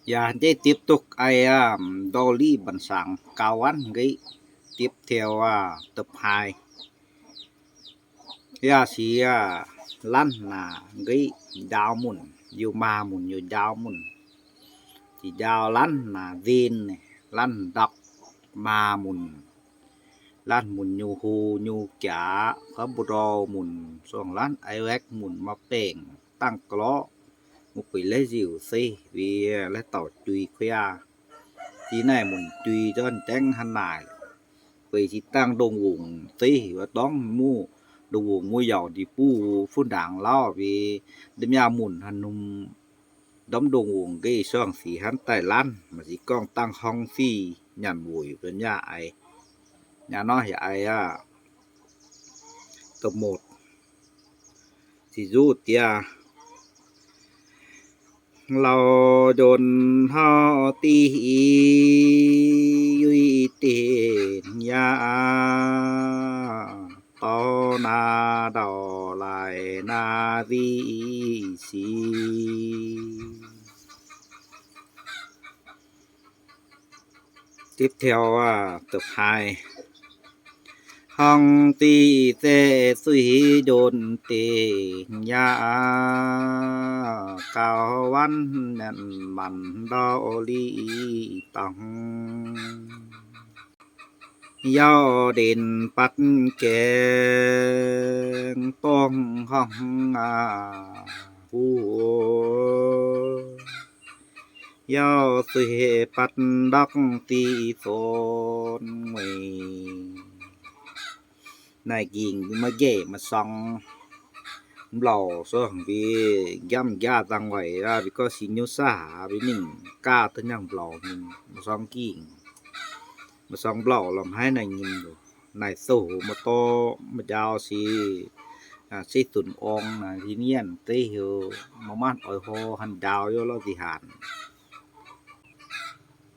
Và để tiếp tục ai Dolly bắn sáng cao ăn cái tiếp theo tập 2 ya si lăn là cái đào mùn yêu ma mùn yêu đào mùn thì đào lăn là viên này lăn đọc ma mùn lăn mùn nhu hu nhu chả có bù rô mùn xong lăn ai vẹt mùn mà bèn tăng có một quỷ lấy dịu xí vì lấy tàu tùy khuya tí này mùn tùy cho anh tránh hẳn lại vì chỉ tăng đồng vùng xí và đón mua đồng vùng mua dầu thì pu phun đảng lo vì đêm nhà mùn hẳn nung đóng đồng vùng cái xong xí hắn tài lan mà chỉ con tăng hong phi nhàn bùi với nhà ai nhà nó thì ai tập 1 thì dù tia เราโดนเฮาตียุยเตนยาตอนาดอลายนาวีสีtiếp theo tập 2 Hong ti te suy đồn tê nhà cao văn nhận mặn đo ly tòng Giao đến bắt kèng tông hong hù Giao suy bắt đắc ti phôn mì Này gìn mà ghé mà xong lò so vì găm gia tăng vậy ra vì có xin nhớ xa vì mình ca tới nhang lò mình mà xong gìn mà xong lò làm hai này nhìn rồi này sổ mà to mà giao xí tuần ong là thì nhiên tế hiểu mà mát ở hồ hành đào vô lo thì hẳn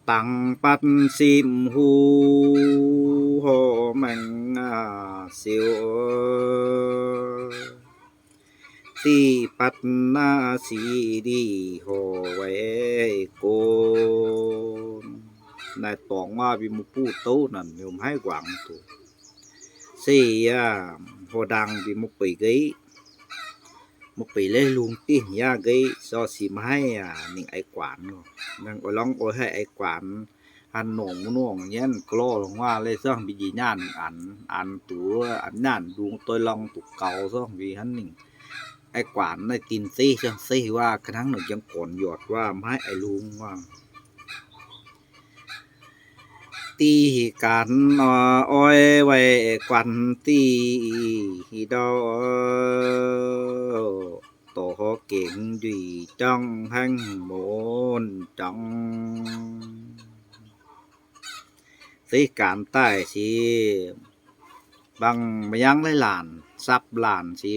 tăng bắt sim hu hồ mạnh siêu si bắt na si đi hồ về cô này tỏng vì một pu tố nè nhôm hai quảng tu si hồ đăng vì một bể gáy một bể lấy luôn tiền ya gáy do si mai những ai quản rồi đang ở long ở hay ai quản ăn nồng nhén clo lông hoa lấy xong bị gì nhàn ăn tú ăn nhàn đúng tôi long tụ cầu xong vì hắn mình ai quản này tin xí xong xíว่าครั้งหนึ่งยังก่อนหยอดว่าไม่ไอ้ลุงว่าตีกันอ้อยไว้กวันตีดอโตเก่งดีจ้องหั่งโมนจ้องสิการใต้สิบางมายังหลายหลานซับหลานสิ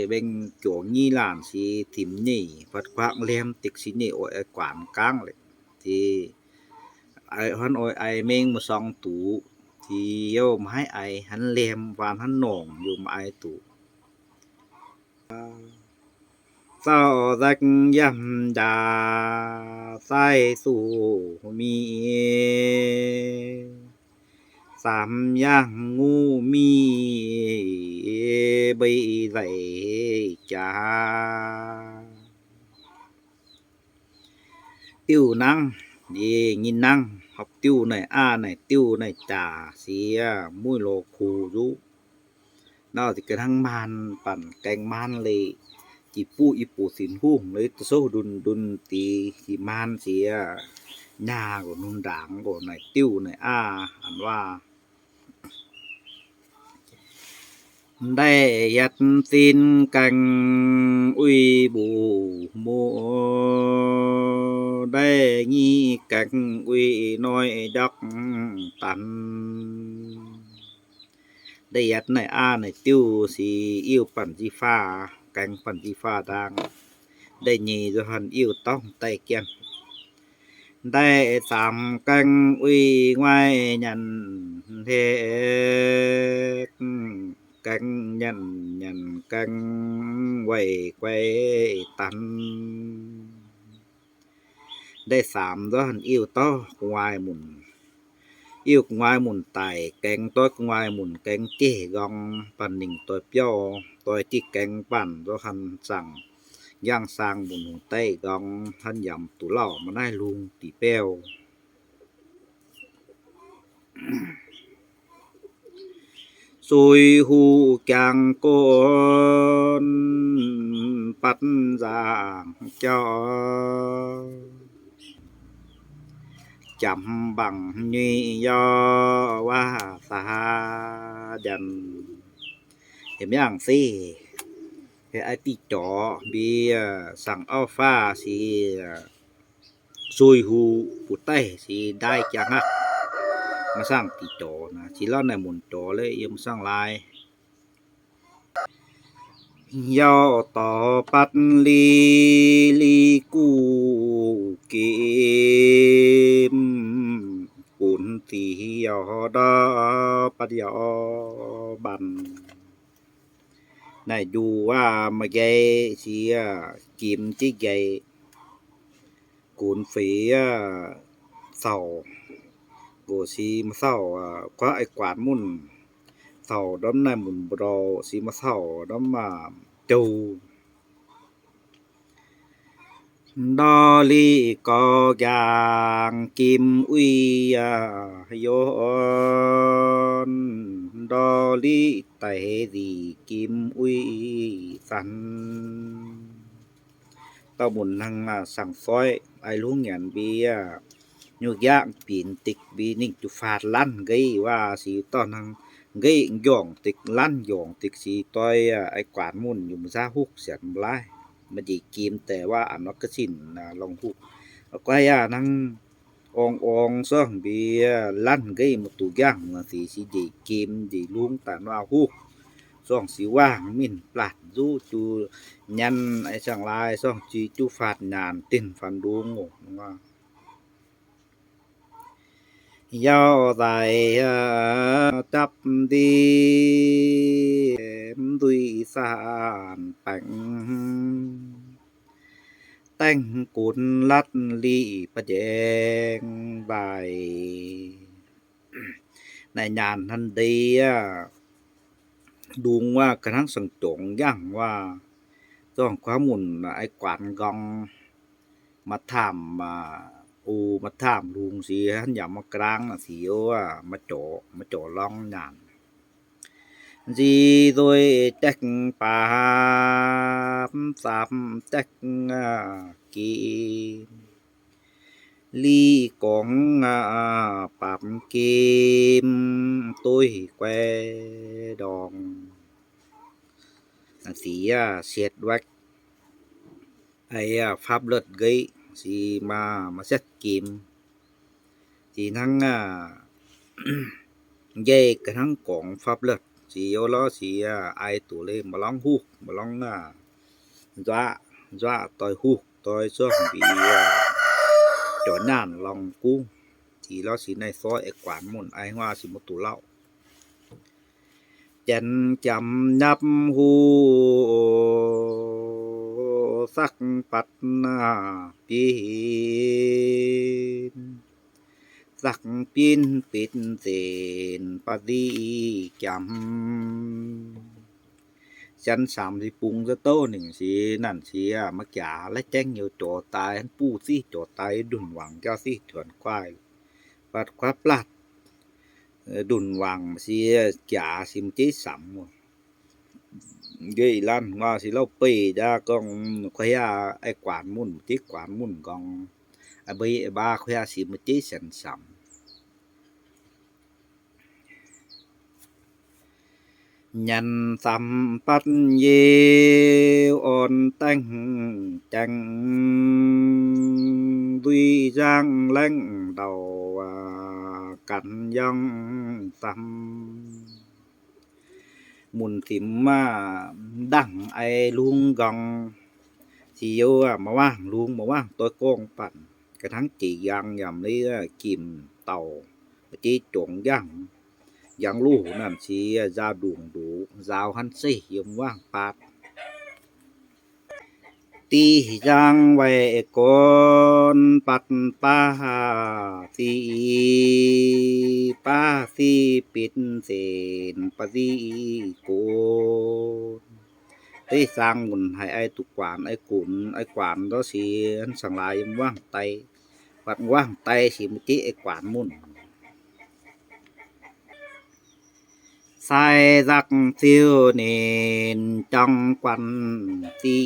เบ่งโจงี้หลานสิถิ่มนี่พัดควักแหลมติกสินี่โอ้ยกวานกลางเลยที่ไอ้หันโอ้ยไอ้เมงมา2ตูที่โยมให้ไอ้หันแหลมวานหันหนองอยู่มาไอ้ตูเศร้าจักยำดาใส่สู่มีสามอย่างงูมีใบไหลจ้าติ้วนังดียินนังhọcติ้วในในติ้วในจ่าเสียมุ้ยโลคูยุนอกจากกระทั่งมันปั่นแกงมันเลยจีปูอีปูสินหุ่งเลยตะโซดุนตีสิมันเสียหญ้าก็นุนด่างก็ในติ้วในอันว่าได้ยัดสินกังอุยบูโมได้งี้กังอุยน้อยดักตันได้ยัดในในติ้วสีอิ่วปั่นสีฟ้ากังปั่นสีฟ้าดังได้ยีจะหันอิ่วต้องไต้เกียนได้สามกังอุยไว้ยันเทกังยันกังไว้ไว้ตัน ได้3ตัวหันอิ่วต่อกงวายหมุนอิ่วกงวายหมุนไตแกงต้อยกงวายหมุนแกงเจ้กองปันหนิงตัวเปียวตัวจิแกงปั่นตัวคันสั่งย่างสร้างบุญใต้กองท่านยำตุเล่ามาได้ลุงตีเป้วสุยหูจางโกนปัดจางจอจำบังนียอว่าสาดันเห็นอย่างสิไอ้ติจอบีสั่งอัลฟาสิซุยหูปุใต้สิได้จังมาสร้างติจอนะสิเล่าในหมุนจอเลยยมสร้างลายยอต่อปัดลีกูเกมปุ่นตียอดอปัดยอบันได้ดูว่ามาแกเสียกิมจิใหญ่กุนฝีเศร้าโกสีมาเศร้าก็ไอ้กวาดมุ่นเศร้าดำในหมุนบรอสีมาเศร้าดำมาจูดอลีก็อย่างกิมอุยโยนดอลีไตดีกิมอุยสันตะบุญนังสั่งซ้อยไอ้ลุงหยันเบียยุกยากปีนติกบีนิ่งจุฟาดลั่นไกว่าสีตอนนังไกย่องติกลั่นย่องติกสีต้อยไอ้กวาดมุ่นอยู่มซาฮุกเสียนลายมันสิกีมแต่ว่าอันนอกกสินลองฮุกก็ให้นังองซ่องเบียลั่นไกมาตุย่างมาสีสิดีกีมดีลุงตานว่าฮุกซ่องสิว่างมินปลัดจูจูยันไอ้ช่างลายซ่องจีจูฟาดนานตินฟันดูงว่ายอไตจับดีดุยสานปังแต่งกุลลัดลีประแจงใบในญาณทันดีดูว่ากระทั่งสังจงย่างว่าต้องความหมุนไอ้กวานกองมาถามมาถามลุงสิหันอย่ามากลางสิว่ามาโจลองญาณสิโดยแจ็คปามสามแจ็คกีลีกองปามเกมตุ้ยแควดองสีเสียดวักไอ้pháp luật gâyสิมาเซตเกมสิทั้งเย่กระทั่งของpháp luậtสิเอาล้อสิไอตัวเลยมาลองฮูกมาลองจ้าต่อยฮูกต่อยซ่องบีจอญานลองกูสิล้อสิในซอยไอ้กวานมุ่นไอ้ว่าสิมาตุเล่าจันจำนับหูสักปัดนาปีนสักปีนปิดเสนปฏิจำจันสามสิปุงจะโตหนึ่งสินั่นสิมักยาและแจ้งอยู่โจตายหันปู้สิโจตายดุนหวังเจ้าสิถวนควายปัดควาปลัดดุนหวังสิจ๋าสิมจิสัมเกยลั่นว่าสิเราเปดากองขยาไอ้กวานมุ่นติกวานมุ่นกองไอ้บ้าขยาสิมจิสันสัมยันสัมปัตเยอ่อนแต่งจังดุยจางแรงเดากันยังสัมมุนสิมมาดังไอ้ลุงกองสิโยมาว่างลุงมาว่างตัวกองปั่นกระทั่งจียังยำนี้กิมเต่าจีจงยังยังลูกนั่นสิยาดุงดูยาวหันสิยมว่างปาด ตียังไว้ก่อนปัดป้าสีป้าสีปิดเส้นปะสีโกนได้สร้างบุญให้ไอ้ตุกวานไอ้กุนไอ้กวานđóสิสังหลายว่างไตวัดว่างไตสิมติไอ้กวานมุ่นใส่รักซิวเนนจังกวันสี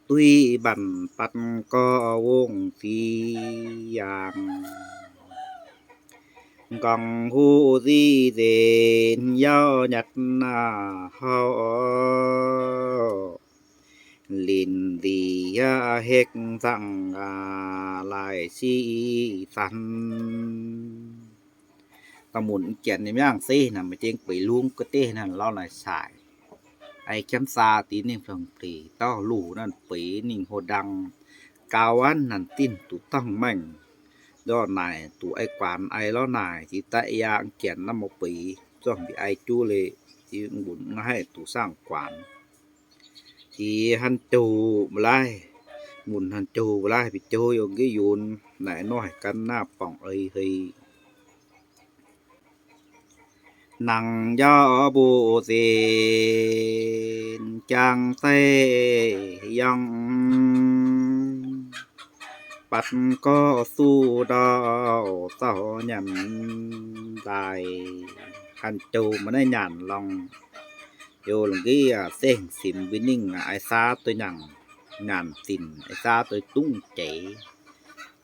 ตุยบันปัดก็วงสีอย่างกองหูสีเดนยาวหยัดหน้าเฮาลินดียาเฮกสังลายสีสันตะมุนเกียนในย่างซีน่ะไม่เจงไปลุงก็เต้นั่นเล่าหน่อยสายไอ้คันซาตีนิ่งเพิ่งปรีต้อลู่นั่นปีนิ่งโหดังกาวันนั่นติ้นตุตั้งแม่งดอหน่ายตุไอ้กวานไอ้ล้อหน่ายที่ตะยางเกียนน้ำมปีจ้องที่ไอ้จูเลยที่บุญมาให้ตุสร้างกวานที่หันจูมาไล่หมุนหันจูมาไล่ไปจูอยู่กี่ยุนไหนน้อยกันหน้าป่องเอ้ยเฮยนังยอบูเซนจังเซยังปัดก็สู้ดาวเศร้าหยันได้คันจูมันได้หยันลองโยลงกี้เส้งสิมวินิ่งไอ้ซาตัวหยังหยันสินไอ้ซาตัวตุ้งเจ๋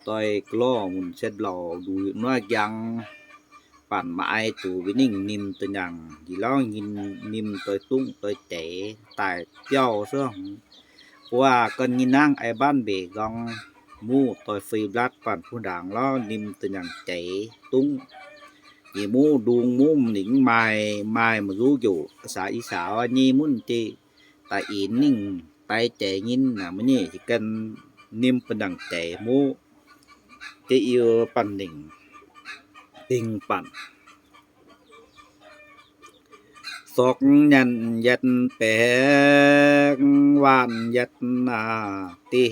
ตัวกล้อมุนเช็ดหล่อดูน้อยยังปั่นมาไอ้ตูวินิ่งนิมตัวหยังที่ล้อยินนิมตัวตุ้งตัวเจ๋ตายเจ้าเสื่องว่ากันยินนั่งไอ้บ้านเบกองมูตัวฟรีบลัดปั่นผู้ด่างล้อนิมตัวหยังเจ๋ตุ้งยีมูดูงมุมหนิงไม้มารู้อยู่ภาษาอีสานนี่มุนติตาอีนิ่งไปเจ๋ยินน่ะมันนี่สิกันนิมเป็นดังเจ๋มูจะอีปั่นหนิงติงปั่นสกยันยัดแปงวานยัดนาติ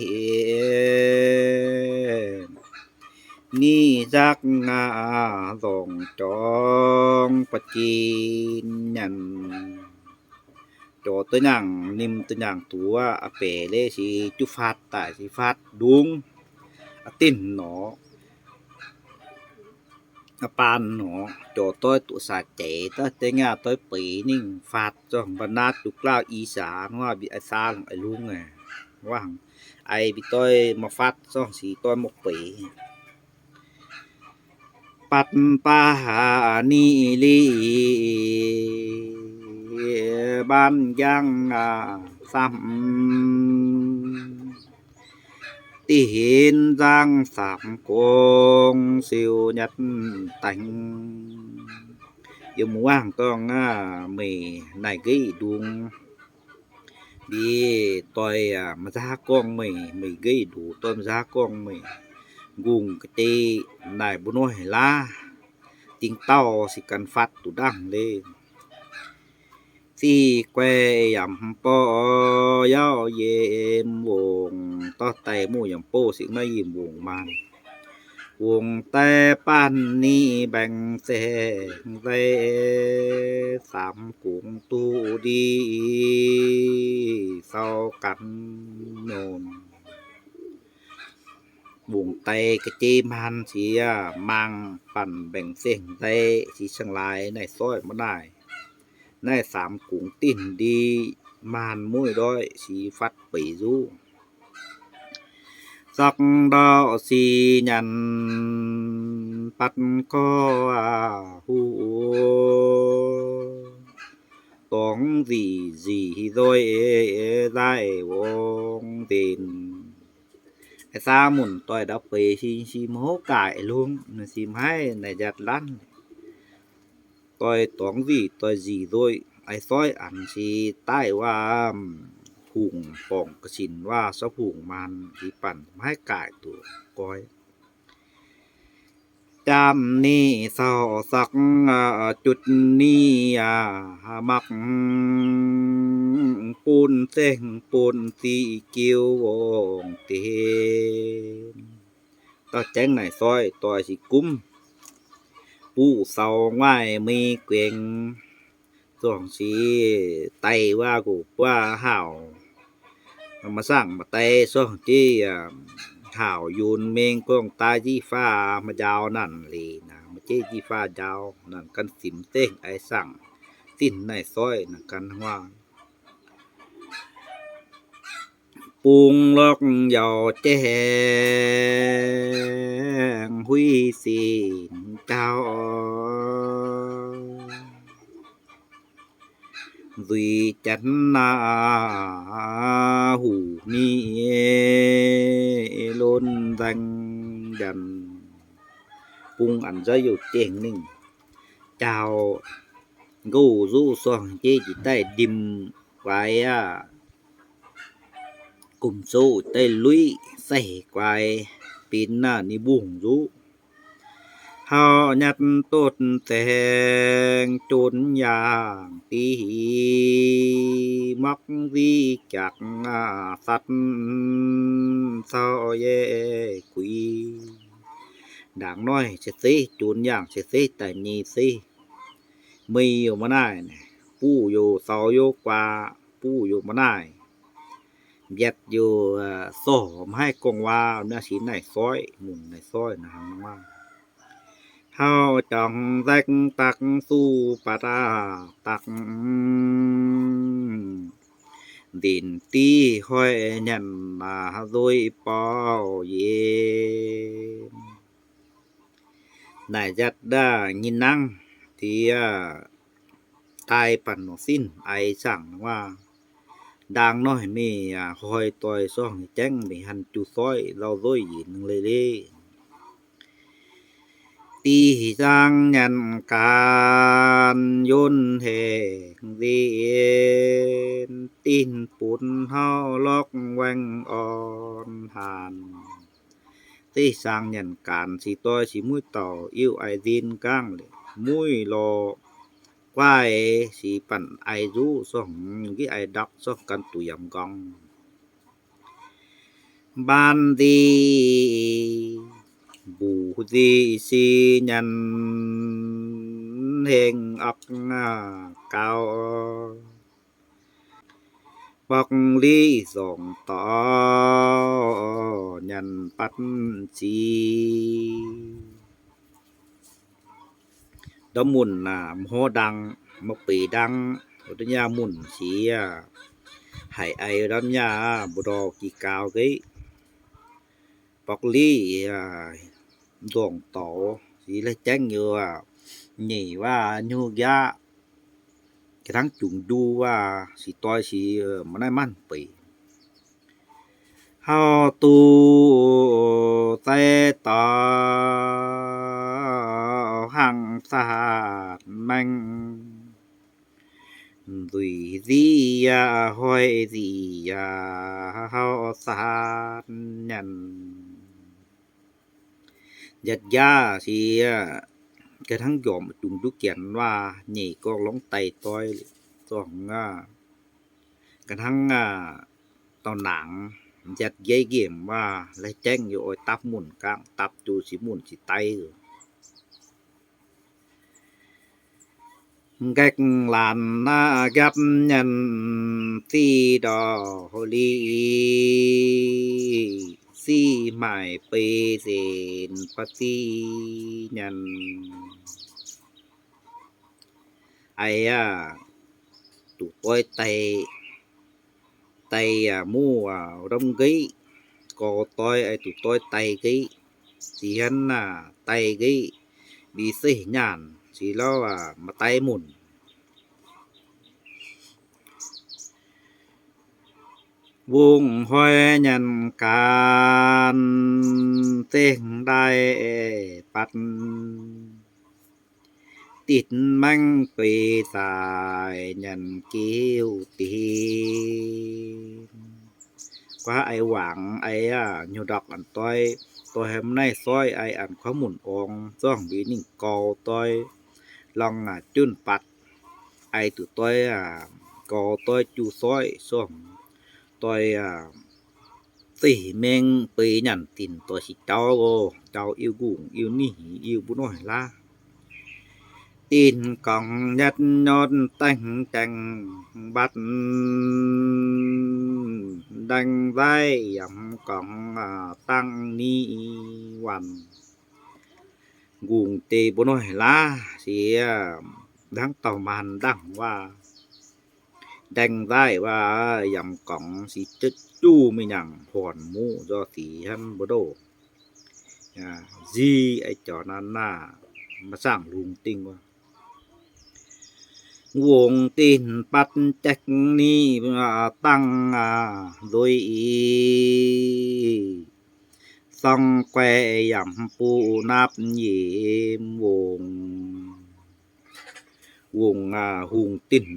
นี่จักงาสองจองปะจีนยันโจตัวหยังนิมตัวหยังตัวอเปเลสิจุฟัดตาสิฟัดดุงอตินหนอปานหนอโจต้อยตุสาเจตะเตงาต้อยปีนิ่งฟาดจ้องบรรณาตุกล้าวอีสานว่าบิไอซาของไอลุงไงว่าไอบิต้อยมาฟาดซ่องสีต้อยมกปีปัดปาหานีลีบ้านยังซ้ำที่เห็นจังสามกงสิวยัดตังอยู่หมู่ว่างต้องมีนายกี้ดุงดีต่อยมาจากกองมีกี้ดูต้นมาจากกองมีกุงกะตีนายบุน้อยลาติงเต้าสิกันฟัดตุดังเลยสีแควย่ำปอยาวเย็มวงต่อไตหมู่อย่างโป้สิมายิ้มวงมันวงแต่ปันนี้แบ่งแสงไว้สามกุงตูดีเศร้ากันโนนวงไตกะจีมันเสียมังปั่นแบ่งเส้นไตสิช่างลายในซอยบ่ได้ในสามกุงติ้นดีมานมุ้ยด้อยสีฟัดปีจูสักดาวสียันปัดก็หูตองสีด้อยได้วงตินไอ้ซามุนต่อยดับไปสิโมกายลุงสิให้ในจัดลั่นต่อยตองต่อยสีด้วยไอ้ซ้อยอันสิใต้ว่าพุงปองกระสินว่าสะพุงมันที่ปั่นให้กายตัวก้อยจำนี่เศร้าสักจุดนี้มัก ปูนเส้งปูนสีเกียววงเตนต่อแจ้งไหนซอยต่อสิกุ้มปูเสาไว้มีเกวงส่องสีไตว่ากูว่าห่าวมาสร้างมาไตส่องที่ห่าวยูนเมงกองตาจีฟ้ามายาวนั่นเลยนะมาเจจีฟ้ายาวนั่นกันสิมเต้งไอสั่งสิ้นในซอยนั่นกันว่าปุงลอกยาวแจ้งหุยสินเจ้าดุยจันนาหูมีล้นดังดันปุงอันจะอยู่เจงหนึ่งเจ้ากูรู้ส่องเจจิใต้ดิมไว้กลุ่มสู้ใต้ลุยใส่ไกวปีนหน้านี่บุ่งรู้เฮายัดต้นแตงจนอย่างปีมักวิจักสัตเศร้าแย่คุยด่างน้อยเสสิจูนอย่างเสสิแต่นีสิมีอยู่มาได้ปู้อยู่เศร้าอยู่กว่าปู้อยู่มาได้เย็ดอยู่สอมให้กงว่าเนื้อสีในซอยหมุนในซอยนะว่าเฮาจังแซกตักสู้ปะตาตักดินตีค่อยยันมาโดยเป้าเย็นนายจัดได้ยินนังที่ตายปันสิ้นไอสั่งว่าดังน้อยมีคอยต่อยซ่องแจ้งไปหันจุซอยเราโดยยินเลยเด้ตีจังยันการยนแห่งเวียนตินปุ่นเฮาล็อกแวงอ่อนผ่านตีสร้างยันการสิต่อยสิมุ้ยต่ออิ่วไอดินกลางเลยมุ้ยรอควายสิปั่นไอรู้ซ่องที่ไอดักซ่องกันตุยำกองบ้านดีบูดีสิยันเฮงอักเก่าปักลีส่งต่อยันปัดจีดอมุนมโหดังมปีดังอุตญามุนสีให้ไอรำยาบุรอกีกาวกปักลีส่งต่อสีละแจ้งอยู่หนีว่าญูกยะกระทั่งจุงดูว่าสิต่อยสิมันได้มันปีเฮาตูแต่ต่อหังสาดแมงดุยดียาห้อยดียาเฮาสาดยันยัดยาสิกระทั่งยอมจุงดุเกียนว่าหนีก็ลงไตต้อยสองกระทั่งตอนหนังยัดเย้ยเกมว่าและแจ้งอยู่ตับหมุนกลางตับจูสิหมุนสิไตแกกลานนายับยันสีดอโฮลีสีหมายเปเสนปสียันไอ้ตุต้อยไตมูรำกี้ก็ต้อยไอ้ตุต้อยไตกี้สิหันไตกี้บีสิญาณสิแล้วมาไตหมุนวงห้อยยันการเต้งได้ปัดติดมังเปสายยันกิ้วตีกว่าไอหวังไอ้อยู่ดอกอันต้อยตัวแฮมในซอยไออันข้อหมุนองซ่องบีนิ่งกอต้อยลองจุ้นปัดไอตุต้อย ก็ต้อยจูซ้อยซ่อมต้อยสิแมงเปยหยันตินตัวสิเจ้าเจ้าอิวกุงอิวนี่อิวบุน้อยลาตีนกองยัดยอดแต่งจังบัดดังได้ยำกองตั้งนี้วันกุงเตบุน้อยลาเสียดังต่อมันดังว่าดังได้ว่ายำกองสิจะจู้ไม่หยังพรหมู่จอสีหันบ่โดจีไอ้จอนั้นน่ะมาสร้างลุงติงว่าวงตีนปัดจักนี้ตั้งโดยส่องแควหย่ำปูนับเยี่มวงหุงติ่น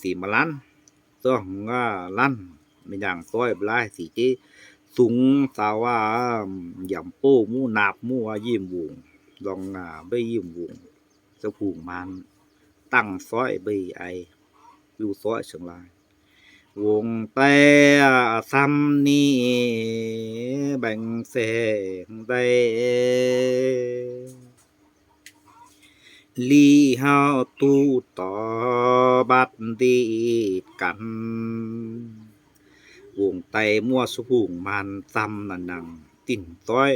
สีมาลันส่องลันไม่อย่างต้อยบลายสีที่สูงสาวหย่ำปูมูนับมูยิ้มวงลองไปยิ้มวงสะผูงมันตั้งซอยใบไออยู่ซอยเชียงราย วงแต่ซ้ำนี้แบ่งแสงได้ลีเฮาตู้ต่อบัดดีกัน วงไตมั่วสุพุงมันซ้ำนั่นนังติ่นต้อย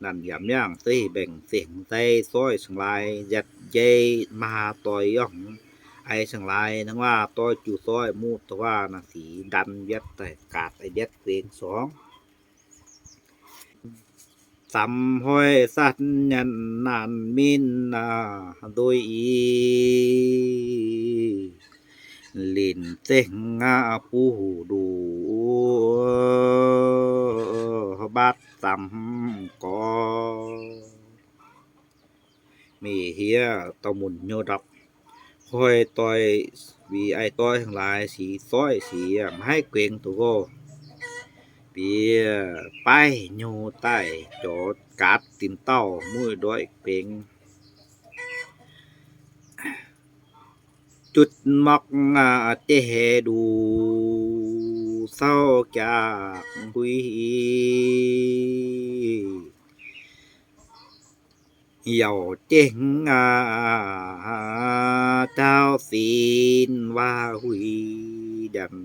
นั่นยามย่างเต้แบ่งเสียงใต้ซอยเชียงรายยัดเยมาต่อยย่องไอ้เชียงรายนังว่าต้อยจูซอยมูตว่านะสีดันยัดแต่กาดไอ้เด็ดเสียง2สำห้อยสัตยันนานมินโดยลินเต็งปูดูบัดสำกอมีเฮียตะมุนโยดับค่อยต่อยวีไอต้อยทั้งหลายสีซ้อยสีให้เกวงตัวก็เปียไปโยใต้จอดกัดตินเต้ามือด้วยเปงจุดมักเจดูเศร้าจากหุยเหย่าเจ๋งเจ้าศีลว่าหุยดัน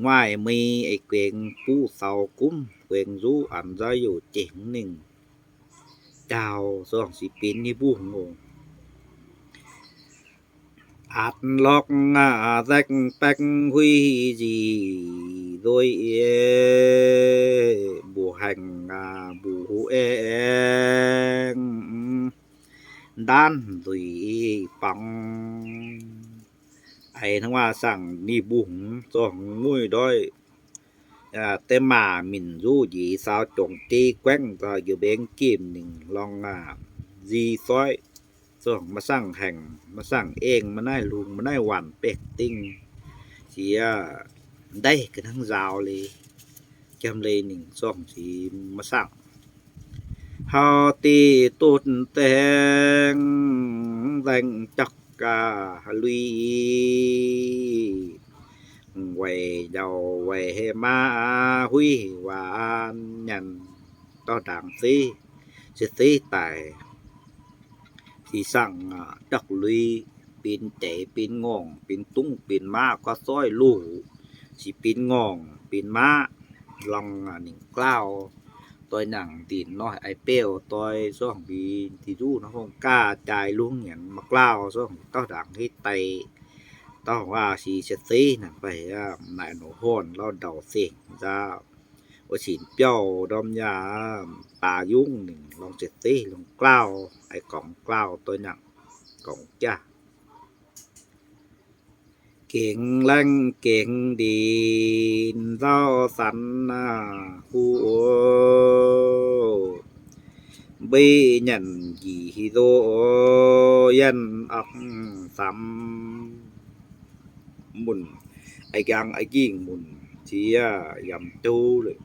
ง่ายมีไอ้เกวงผู้เศร้ากุ้มเกวงรู้อันจะอยู่เจ๋งหนึ่งเจ้าสองสิปีนนี่บุ้งงอัดล็อกแซกแปกหุยจีโดยบูหังบูเองด้านดุยปังไอ้ทั้งว่าสั่งนี่บุ้งสองงุ้ยด้อยแต่มามินรู้ยีสาวจงตีแกว้งก็อยู่เบงกิมหนึ่งลองจีซอยส่งมาสร้างแห่งมาสร้างเองมาได้ลุงมาได้หวันเป็กติ้งเสียได้กันทั้งราวเลยจำเลยหนึ่งส่งสีมาสร้างเฮาตีตุนแตงแรงจักกาลุยไว้เดาไว้มาหุยหวานยันต่อดังสิสิตายสิสั่งดักลุยปีนเตปีนง่องปีนตุ้งปีนม้าก็ซ้อยลูกสิปีนง่องปีนม้าลองนิ่งกล้าวต้อยหนังตีนน้อยไอเป้วต้อยซ่องบีที่ดูนะห้องกล้าจ่ายลุงหยันมากล้าวซ่องต้อดังให้ไตต้องว่าสิเสซีนั่นไปนายหนูฮ้อนเราเดาเสียงจ้าว่าฉินเปี้ยวดอมยาป่ายุ่งหนึ่งลองเสซีลองกล้าวไอ้กล่องกล้าวตัวหนังกล่องจ้าเก่งแรงเก่งดีนเจ้าสันผู้บีnhận gì doยันอักซ้ำมุนไอ้กางไอ้ยิ่งมุนเสียยำตูเลย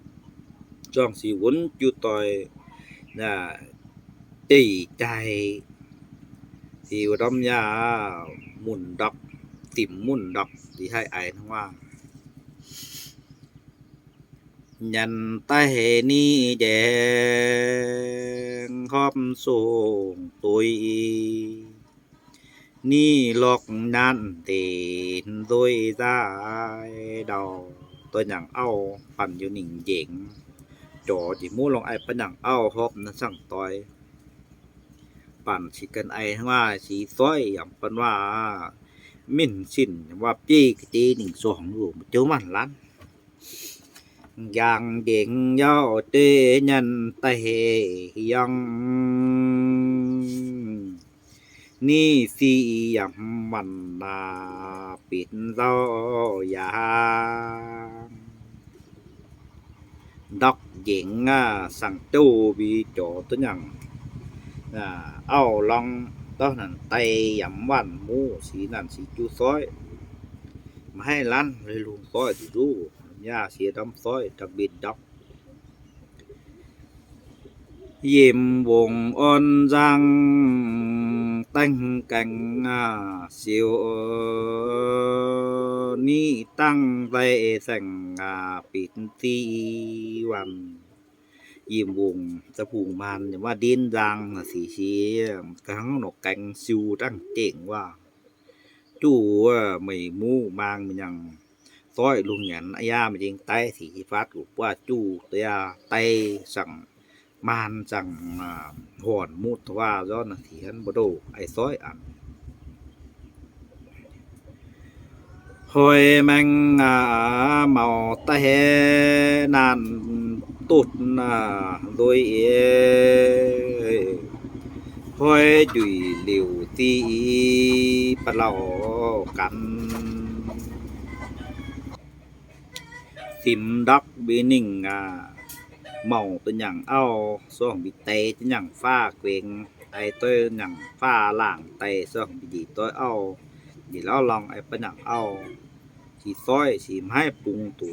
จ้องสิวนอยู่ต่อยตีใจสิวดอมยามุนดอก ติ่มมุ่นดอกที่ให้ไอ้ทั้งว่ายันใต้นี่แดงหอมสูงตุยนี่ลอกนั่นเต็นโดยได้ดอกตัวอย่างเอาปั่นอยู่หนิ่งเจ๋งจอจิมู่ลงไอ้ปัญญังเอาหอบนั่นสั่งต่อยปั่นสิกันไอ้ทั้งว่าสีซ้อยอย่างปันว่ามิ่นสินว่าปีกตีหนึ่งสองอยู่เจ้ามันล้านอย่างเด่งยาวเตยันเตยังนี่สิยำมันนาปิดเราอย่างดอกเจ๋งสั่งตู้บีโจตัวอย่างเอาลองตอนนั้นไตยำวันหมูสีนั่นสีจูซ้อยมาให้ร้านเลยลุงซ้อยที่รู้ย่าเสียดำซ้อยตะบิดดอกยิ้มวงอ่อนจังตั้งกันsiêu ni tăng về thànhปิดที่วันยิ้มวงจะผูกมันว่าดินดังสีเชียกทั้งนกแกงซิวตั้งเก่งว่าจู่ไม่มูmang mình rằng tối luôn nhận ai mà riêng tay thì phát của qua chu tới tay rằng man rằng hồn mút hoa do là thì hắn bắt đầu ai sói ăn hồi mang màu tay nàn tụt đôi hồi đùi liều tí bắt đầu cắn tìm đắp bên ninh màuตัวอย่างเอาส่วนบิเตตัวอย่างฟ้าเกวงไอตัวอย่างฟ้าล่างเตส่วนบิดีตัวเอาดีแล้วลองไอเป็นอย่างเอาสีซ้อยสีไม้ปรุงตู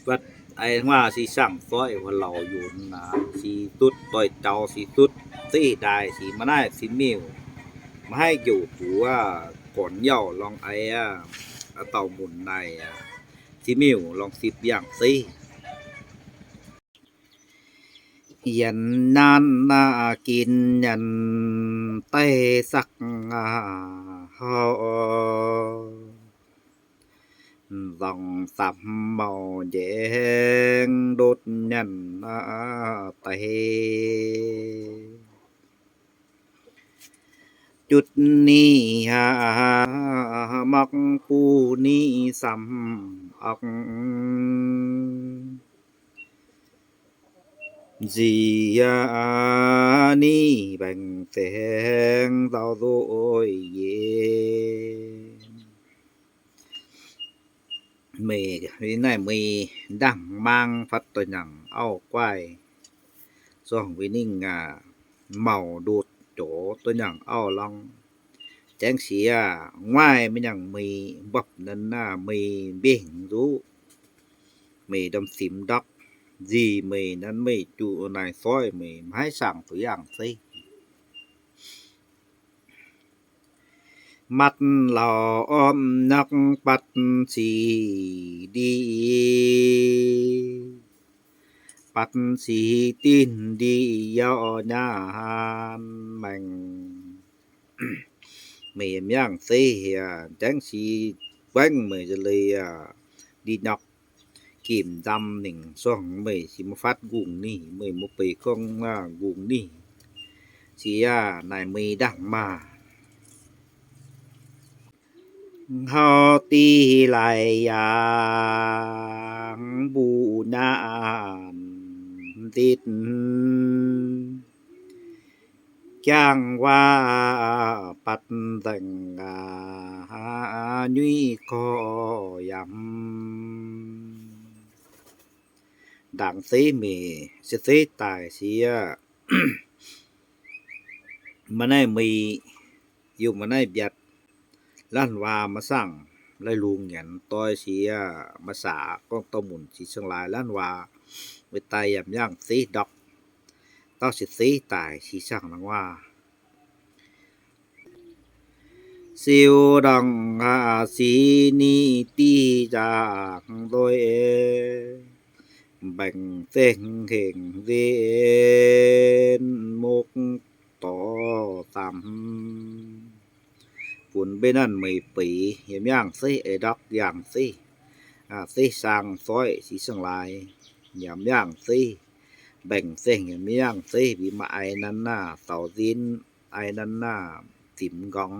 วัดไอว่าสีสั่งซ้อยว่าเราอยู่นะสีตุดต่อยเจ้าสีตุดสีได้สีมาได้สีมิวมาให้อยู่ตัวก่อนเย่าลองไอเต่าหมุนในสีมิวลองสิบอย่างสิยันนานนากินยันเตสักฮอdòng sắm màu dáng đốt nhân tay chút ni mặc pu ni sắm ọc gì ni bằng tiếng tao rồi mì cái này mì đằng mang phátตัวอย่างเอาควายส่องวินิ่งเมาดูดโจตัวอย่างเอาลองแจ้งเสียง่ายไม่อย่างมีบับนั้นมีเบ่งรู้มีดำสิมดอกgìมีนั้นมีจูนายซ้อยมีให้สั่งตัวอย่างสิมัดหล่ออ้อมนักปัดสีดีปัดสีตีนดียอญานแม่งมีอย่างสิจังสีแว้งมือจะเลยดีนอกกิมดำหนึ่งส่องมือสิมาฟัดกุงนี่มือมุปีกองกุงนี่เสียนายมีดังมาhọ ti lại bù nạn tít chang qua bắt thành nhuy co yam đảng sĩ mì sẽ sĩ tài sĩ mà này mì dùng mà này biệtล้านว่ามาสร้างไรลุงเหียนต้อยเสียมาสาก้องตมุนสีเชียงรายล้านว่าไปตายยำย่างสีดอกต้อสิสีตายสีช่างนังว่า สิวดังสีนีตีจากโดยแบ่งเส้งเข่งเวนมุกต่อตำฝุ่นไปนั่นไม่ปีเหี่ยมย่างซิไอ้ดอกอย่างซิซิสร้างซอยสีสังลายเหี่ยมย่างซิแบ่งเส้งเหี่ยมย่างซิบีมาไอ้นั่นน่ะเสาดินไอ้นั่นน่ะติ่มกอง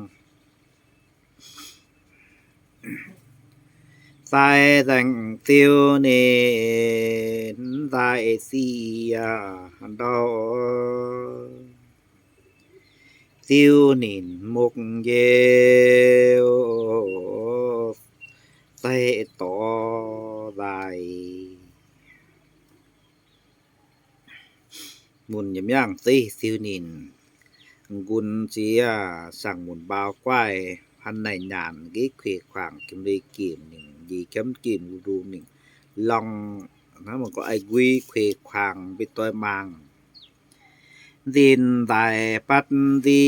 sai thành tiêu nên tại si đó tiêu nín mục dêu tay to dàiมุนยำย่างสิซิวนินกุนเจียสั่งหมุนบาวกว้ายพันในหนานกี้เควขวางกิมเลยกิมนึงยีเข็มกิมดูนึงลองนะมันก็ไอ้กุยเควขวางไปตัวมังดินไดปัดดี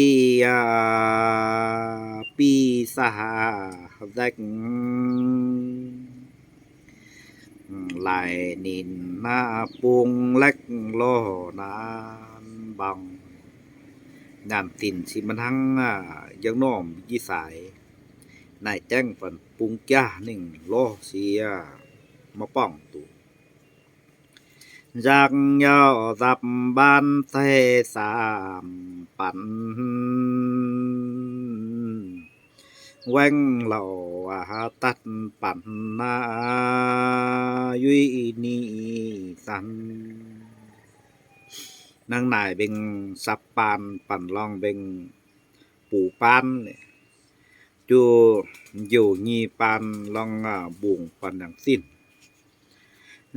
ปีสหแดกหลายนินมาปุงเล็กโลนานบังงานตินสิมันทั้งยังน้อมยี่สายนายแจ้งปันปุงจ้า1โลเสียมาป้องตูจากยอสับบ้านเท3ปันแว่งเหล่าตัดปันนายุยนีสันนางนายเบงสับปานปั่นลองเบงปูปานอยู่ญีปานลองบุงปันดังสิ้น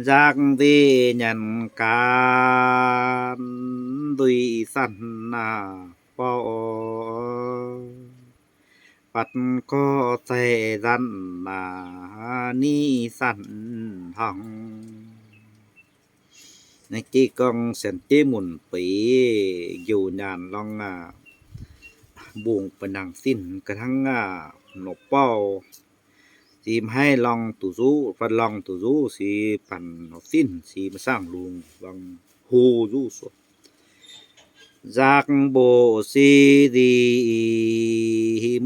จากที่ยันการดุยสันนาปอปัดก็ใส่ดันนานี้สันห้องในกี้กองเสนติหมุนปีอยู่นานลองบุงปนังสิ้นกระทั่งหนบเป้าสิให้ลองตุซูฟันลองตุซูสิปันสิ้นสิมาสร้างลุงลองฮูยูสจากโบสีดี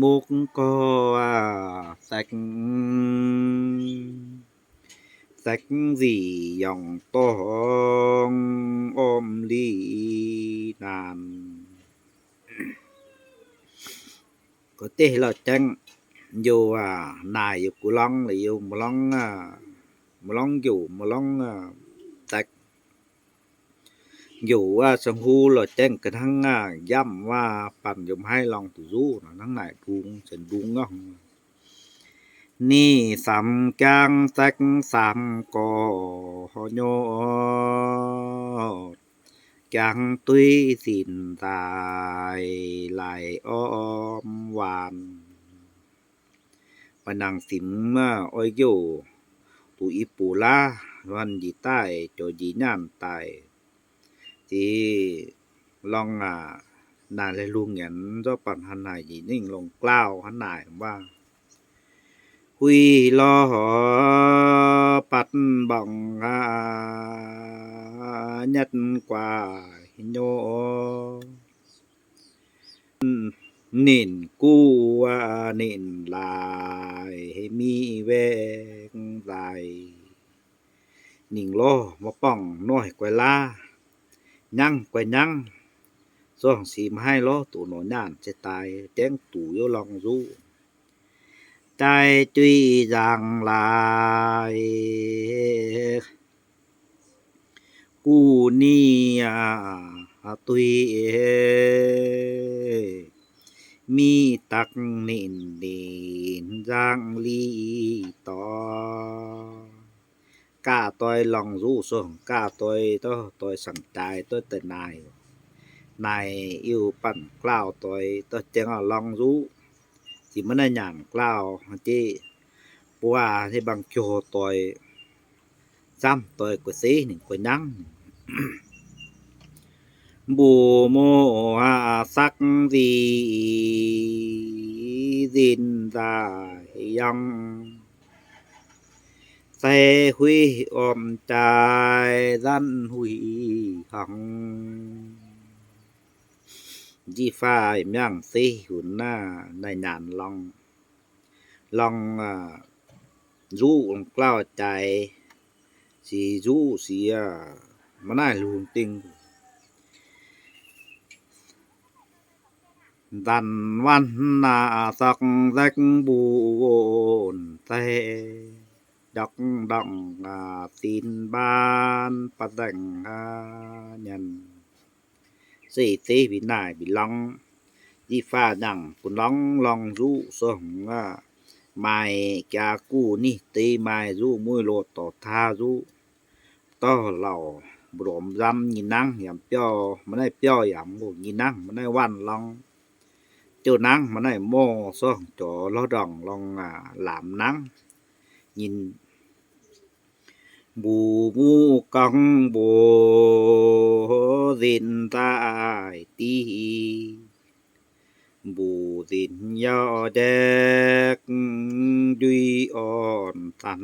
มุกก็แสกสีย่องตองอมลีนานก็เตเราจังอยู่นายอยู่กุลองหรืออยู่มลองอยู่มลองตักอยู่สังหูเราแจ้งกระทั่งย่ำว่าปั่นยมให้ลองตุซูทั้งไหนพุงเส้นดุงงนี่สำกลางสัก3กอโยจังตุยสินตายไหลอ้อมหวานปนังสิมอ้อยโยตุอีปูลาวันยีใต้โจยีย่านตายที่ลองนาเลยลุงหยันเจ้าปันหันนายยีนิ่งลงกล้าวหันนายว่าหุยลอปัดบังยัดกว่าโยนินกูนินลายให้มีแวงไหลนิ่งล้อมาป้องน้อยกว่าลายังกว่ายังซ่องสีมาให้ล้อตู่หนอน่านจะตายแจ้งตู่โยลองรู้ใจจุยอย่างลายกูนี่ตุยมีตักนินดินจางลีต่อกล้าต้อยลองรู้ส่งกล้าต้อยต้อยสั่งใจต้อยแต่นายอิวปั่นกล้าวต้อยต้อยจังลองรู้สิมันได้หยังกล้าวที่ปัวที่บางโจต้อยซ้ำต้อยกว่าสิ1กว่ายัง bù mô sắc gì din đại yang xe huy ôm trai dân huy hằng di phai miang siหุ่นหน้าในนานลองรู้กล้าวใจสีรู้เสียมันน่าลุงติงดันวันนาสักแซกบูนเตดักดังตีนบ้านปะดังยันสีตีบินายบิลองdi pha rằng cũng long rú sông mai kia cu ni tê mai rú mui lô tỏ tha rú to lầu bồm răm nhìn nắng yểm pyo mà này pyo yểm bộ nhìn nắng mà nàyวันlong chiều nắng mà này mò sông chỗ lo đòn long làm nắng nhìn bù mu cong bù din tai ti bù tin yo đek duy on thần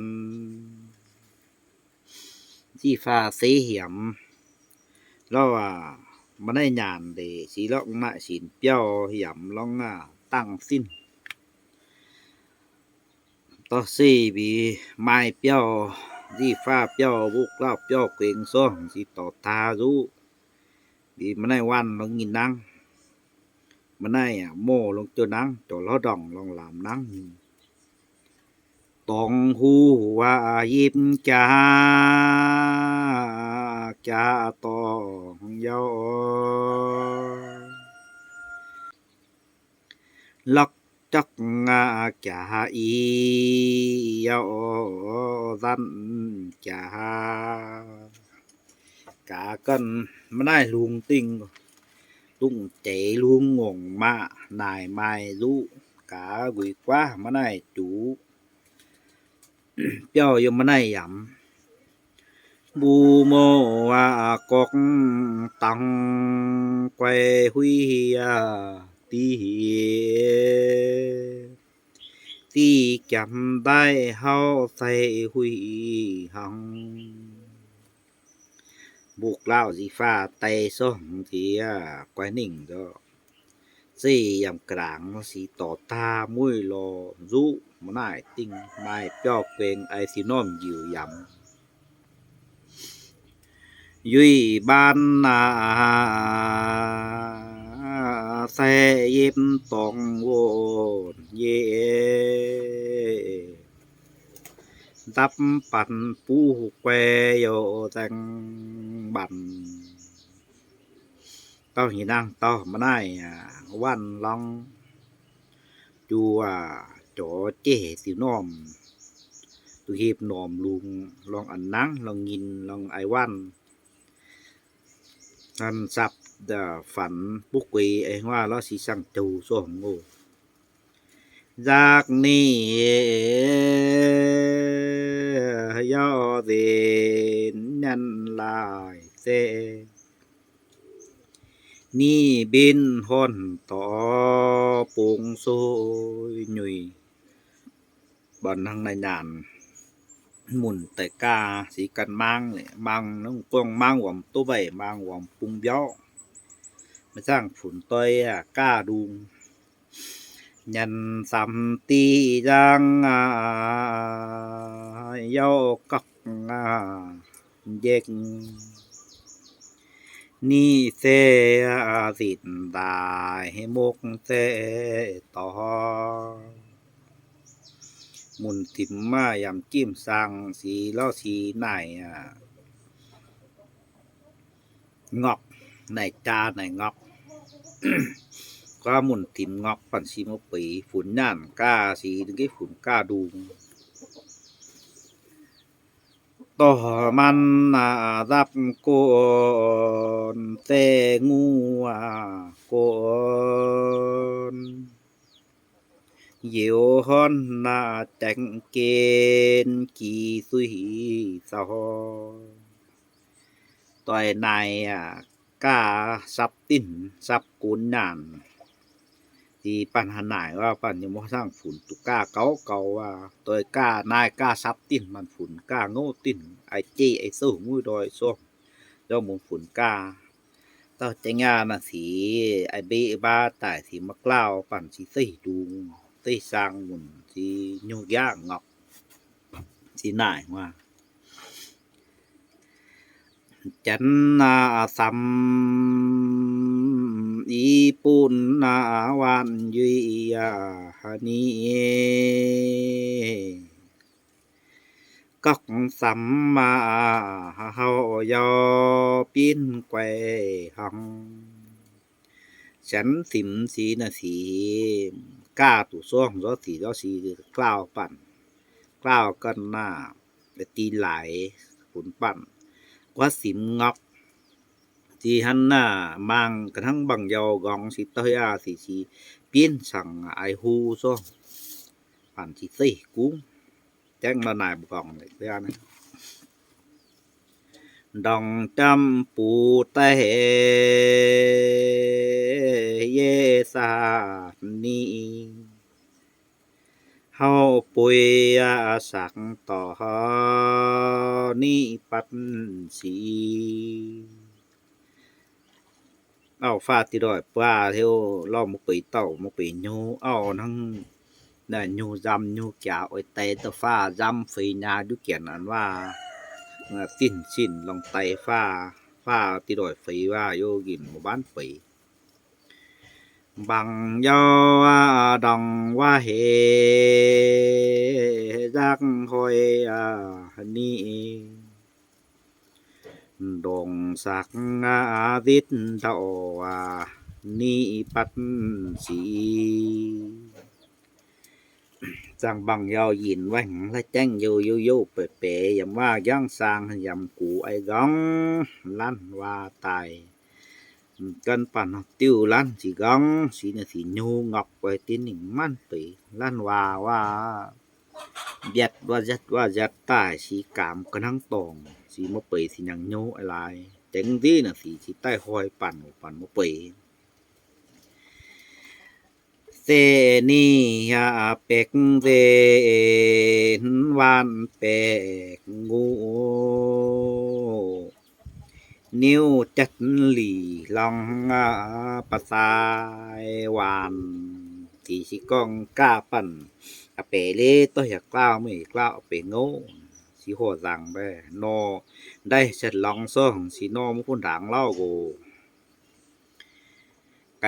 chi pha xế hiểm lo mà đây nhàn để chỉ lọng lại xỉn piao hiểm long tăng xin to xì bị mai piao chi pha piao bút lao piao quyền xong chỉ tỏ tha rú bị mà đâyวันlong nhìn năng mà này mô long cho nắng cho lo đồng long làm nắng tòng hu và yếm cha tòng yo lắc chắc cha y yo dân cha cả cân mà này luồng tinh tung chạy luôn ngồn mà nài mai rú cả quỷ quá mà này chủ cho vô mà này ẩm bu mô cọc tăng quay huy ti chậm tay hao say huy hằng buộc lao gì pha tay xong thì quay nỉnh đó dì yam krang nó xì tỏ ta mùi lò rú mà nải tinh mai cho quên ai xì nôm dịu yam duy ban xe yếm tòng vô ye đắp bàn pu que yo tăng bàn tao nhìn năng tao mà nàyวันlong chùa chỗ chế tiểu nòm tu hiệp nòm luồng long ăn nắng long nhìn long aiวันท่านสับฝันปุกวีไอ้ว่าเราสิสั่งจูส่งโง่จากนี้ย่อเดนนันลายเซนี่บินฮอนต่อปุงโซยหนุ่ยบันทางในนานหมุนแต่กาสีกันมังเนี่ยมังน้องกวงมังหวมตัวใบมังหวมปุงย้อมาสร้างฝุ่นต้อยกาดุงยันสัมตีจังย้อกักเย็กนี่เสสินตายให้มกเสต่อหมุนถิ่มมายำจิ้มสังสีล้อสีไหนงอกไหนจาไหนงอก ก็หมุนถิ่มงอกปั่นสีมปีฝุ่นย่านก้าสีถึงกี่ฝุ่นก้าดูต่อมันรับโกนเตงูโกนdiệu hơn là chẳng kiên kỳ suy sao toài này กาซับติ้นซับกูนนานที่ปันหาหน่ายว่าปันยังบ่สร้างฝุ่นตุกาเก่าๆว่าโดยกานายกาซับติ้นมันฝุ่นกาโง่ติ้นไอจีไอสู้มือดอยซ่อมเจ้ามุงฝุ่นกาต่อจะงานน่ะสีไอเบบาตายสิมะกล่าวปันสิใส่ดุงใส่สร้างมุนสิยุ่งยากงอกสิหน่ายว่าจันนาสัมอีปุนนาวันยุยาหนีกักสัมมาเฮายอปินแกวหังฉันสิมสีนาสีกล้าตุซ่องสีกล่าวปั่นกล่าวกันหน้าและตีหลายผลปั่นกว่าสิมงอกที่หันหน้ามังกระทั่งบังยอกองสิตยาสิเปลี่ยนสั่งไอฮูซ่องปั่นสิใส่กุ้งแจ้งมาหน่ายบกองเลยเด้อนะดองจำปูเตเยสานีเฮาปุยอาสักต่อนิปัตสีเอาฟาติดอยปลาเที่ยวล่อมปีเต้ามปีญูเอาทั้งน่ะญูจำญูแก่อ้อยเตตะฟ้าจำฝีญาอยู่เกียนอันว่าสิ้นลองไตฟ้าติดอยฝีว่าโยกินหมู่บ้านปีบังยอดองว่าเฮจักหอยนี้ดงสักอาทิตเท่านิปัตสีจังบังยอยินแว่งและแจ้งโยเปๆยำว่าย่างสร้างยำกูไอ้กองลั่นว่าตายกันปั่นติ้วลั่นสิกองสิน่ะสิญูงอกไว้ตินิ่งมันไปลั่นว่าเบียดว่ายัดตายสิกามกันทั้งตองสิมาเปยสิหยังญูอะไรจังซี่น่ะสิใต้คอยปั่นบ่เปยเสนีเป็กเสนวานเป็กงูนิ้วจัดหลีลองประสายวานที่สิกองกาปั่นเปเลตัวอยากกล่าวไม่กล่าวเปโง่สิโหสั่งไปนอได้เสร็จลองซ่องสินอมคนดังเล่าโกแก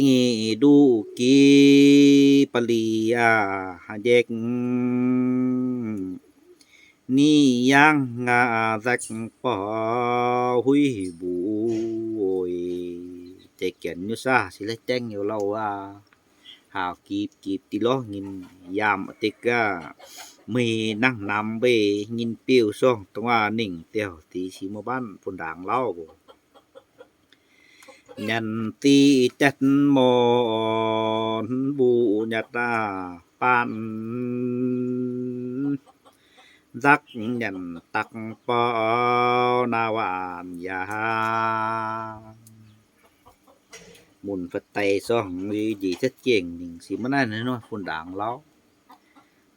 งีดูกีปลีเด็กนี่ยังจักปอหุยบูยเจเกียนอยู่ซะสิเลยแจ้งอยู่เราว่าหาวกีบติล้องินยามติกะมีนั่งนำเบยินปิ้วซ่องตรงว่านิ่งเตียวตีสิมาบ้านพุ่นด่างเล่าบ่ยันตีจัดมอนบูญัดปานจักยันตักปอนาวานยามุนฟะไตซ่องดีชัดเจงนิ่งสิมานั่นน้อยพุ่นด่างเล่า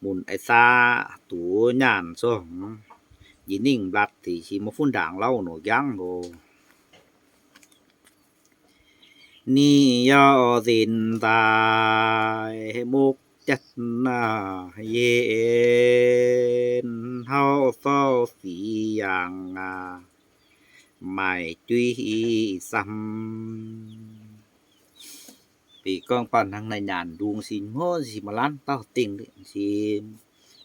มุนไอ้ซาตูย่านซ่องยินิ่งบลัดที่สิมาพุ่นด่างเล่าหนูยังโกนี่ยอสินตายมุกจัดนาเย็นเฮาเฝ้าสีอย่างไม่จุยซ้ำปีกองปั่นทางในญาณดุงสิโหสิมาลันเต้าติ่งสิ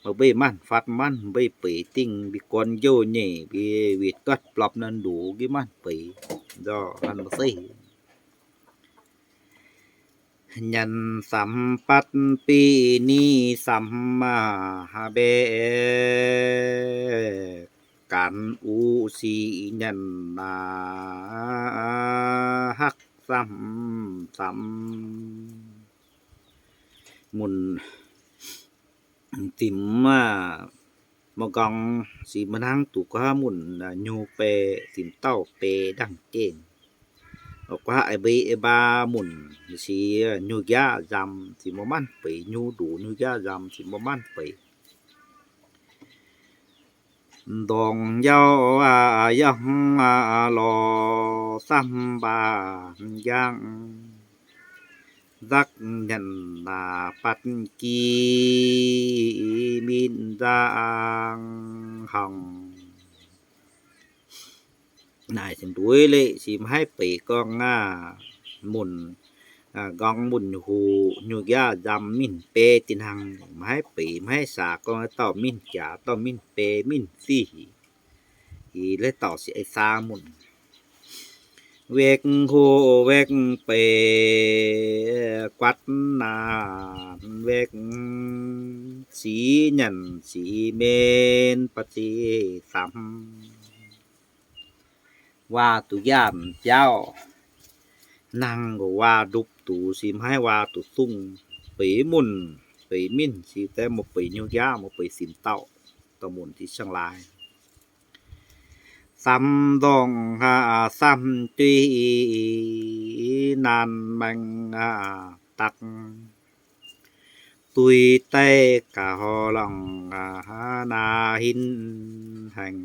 มาเบมันฟัดมันเบเปติ่งบิกอนโยเน่บิวิดกัดปรับนันดูกิมันเปดอนันบ่ซิยันสัมปัตปีนี้สัมมาเบกันอุสียันนาฮักสัมมุนติมมากองสีมานั่งตุกะมุนญูเปติมเต้าเปดังเจง ออกว่าไอ้เบไอ้บาหมุนสิญูยาจำสิบ่มันไปญูดูญูยาจำสิบ่มันไปดองยาวยังรอซัมบายังรักยันนาปัดกีมินดางหังนายถึงด้วยเลยสิให้ไปกองหน้าหมุนกองบุญหูญูยาจำมินเปตินังมาให้ไปมาให้สากองต่อมินจาต่อมินเปมินซี่อีเลยต่อสิไอ้สาหมุนเวกโหเวกเปกวัดนาเวกสีหยันสีเมนปฏิสัมว่าตุยามเจ้านั่งก็ว่าดุบตูสิมให้ว่าตุสุ่งไปมุนไปมินสิแต่บ่ไปยุยาบ่ไปสินเต้าตะมุนที่เชียงรายซ้ำดองหาซ้ำตุยนานแมงตักตุยใต้กะหอลองนาหินแห่ง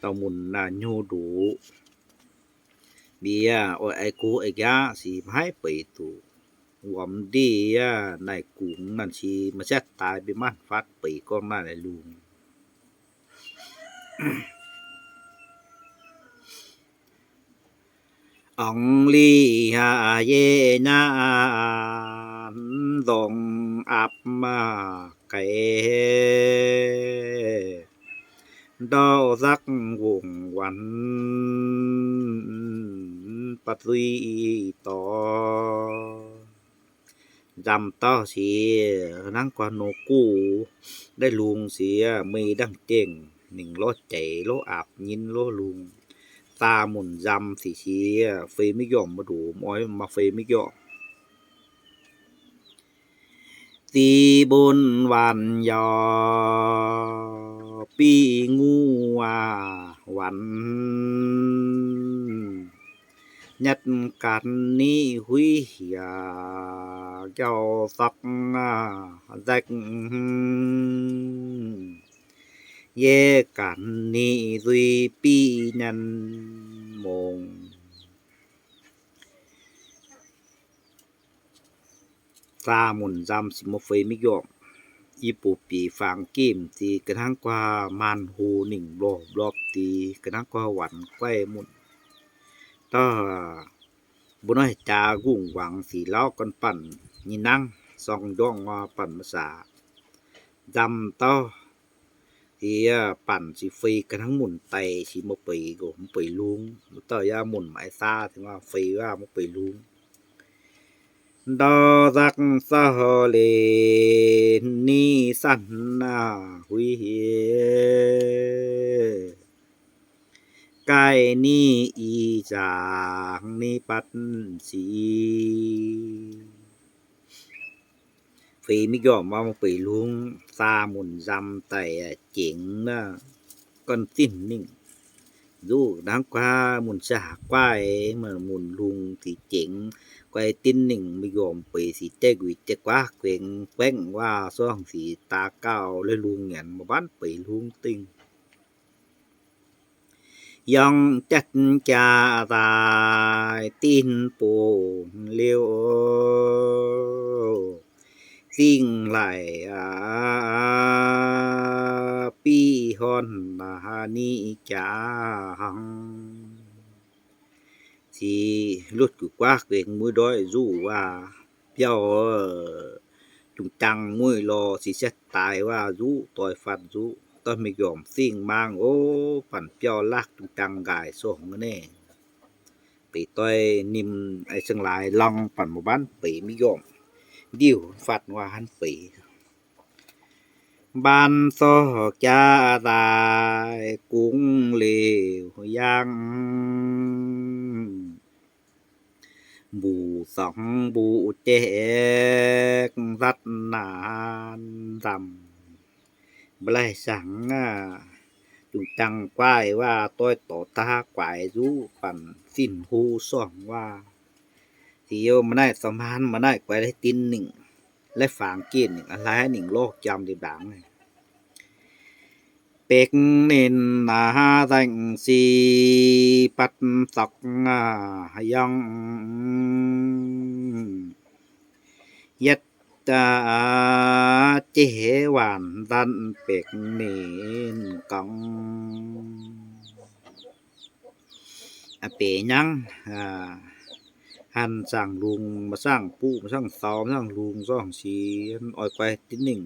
ตะมุนญูดูเบียโอไอกูไอยาสิให้ไปตูหวมดีในกุงนั่นสิมาแซะตายไปมันฟัดไปก็มาได้ลุงอองลีหาเยนาดงอับมาไกดอรักวงวันปัตรีต่อจำต้อเสียนังกว่าโนกูได้ลุงเสียมีดังเก่งหนึ่งโลใจโลอาบยินโลลุงตาหมุนจำสิเสียเฟไม่ยอมมาดูม้อยมาเฟไม่ยอมตีบนวันยอปีงูวันnhật cản ni huy ya cho sắc rạch ye cản ni duy pi nhân mộng sa muôn giamสิบ่เฟยไม่ยอมอีปูปีฟางเกมที่กระทั่งกว่ามานหูหนิ่งรอบตีกระทั่งกว่าหวันไว้มุนต่อบ่น้อยจากุ้งหวังสิเล่ากันปั่นยินังซองย่องว่าปั่นภาษาจำต่อที่ปั่นสิฟรีกันทั้งหมุนไตสิบ่ไปก็ผมไปลุงต่อยาหมุนหมายซาถึงว่าฟรีว่าบ่ไปลุงดอรักสะเลนีสันนาหุยกายนี้อีจางนี้ปัดสีฟรีไม่ยอมว่าไปลุงซาหมุนจำแต่เจ๋งนะก้อนสิ้นนิ่งดูดังกว่าหมุนสากว้ายเหมือนหมุนลุงที่เจ๋งกวยติ้นหนึ่งไม่ยอมไปสิเตกวิจะกว่าเกวงแป้งว่าซ่องสีตาเก้าเลยลุงเหงียนมาบ้านไปลุงติงยังจัดจาตายตินโปเลียวสิ่งไหลปีฮอนนานิจาหังสิลุดกูกว่าเกวงมือด้อยรู้ว่าเปียวจุงจังมือรอสิเสตายว่ารู้ต่อยฟันรู้ต้นไม่ยอมสิ่งมางโอ้ปั่นเปียวลักจุงจังกายส่งแน่ไปต้อยนิมไอ้สังหลายลองปั่นหมู่บ้านไปไม่ยอมดิ้วฟัดว่าหันไปบ้านซอกจาตายกุ้งเลวยังบูสองบูแจกรัดนานรำบลายสัง จุงจังกว้ายว่าต้อยต่อตากวายรู้ปั่นสิ้นหูซ่องว่าสิโยมาได้สมานมาได้กวายได้ตินหนึ่งและฝางเกียนหนึ่งอะไรหนึ่งโลกจำดีดังเป็กนินนาดังสีปัดสอกยังยัดตาเจหวานดันเป็กนินกังเปยังหันสร้างลุงมาสร้างปู่มาสร้างเสามาสร้างลุงซ่องสีอ้อยไปติหนึ่ง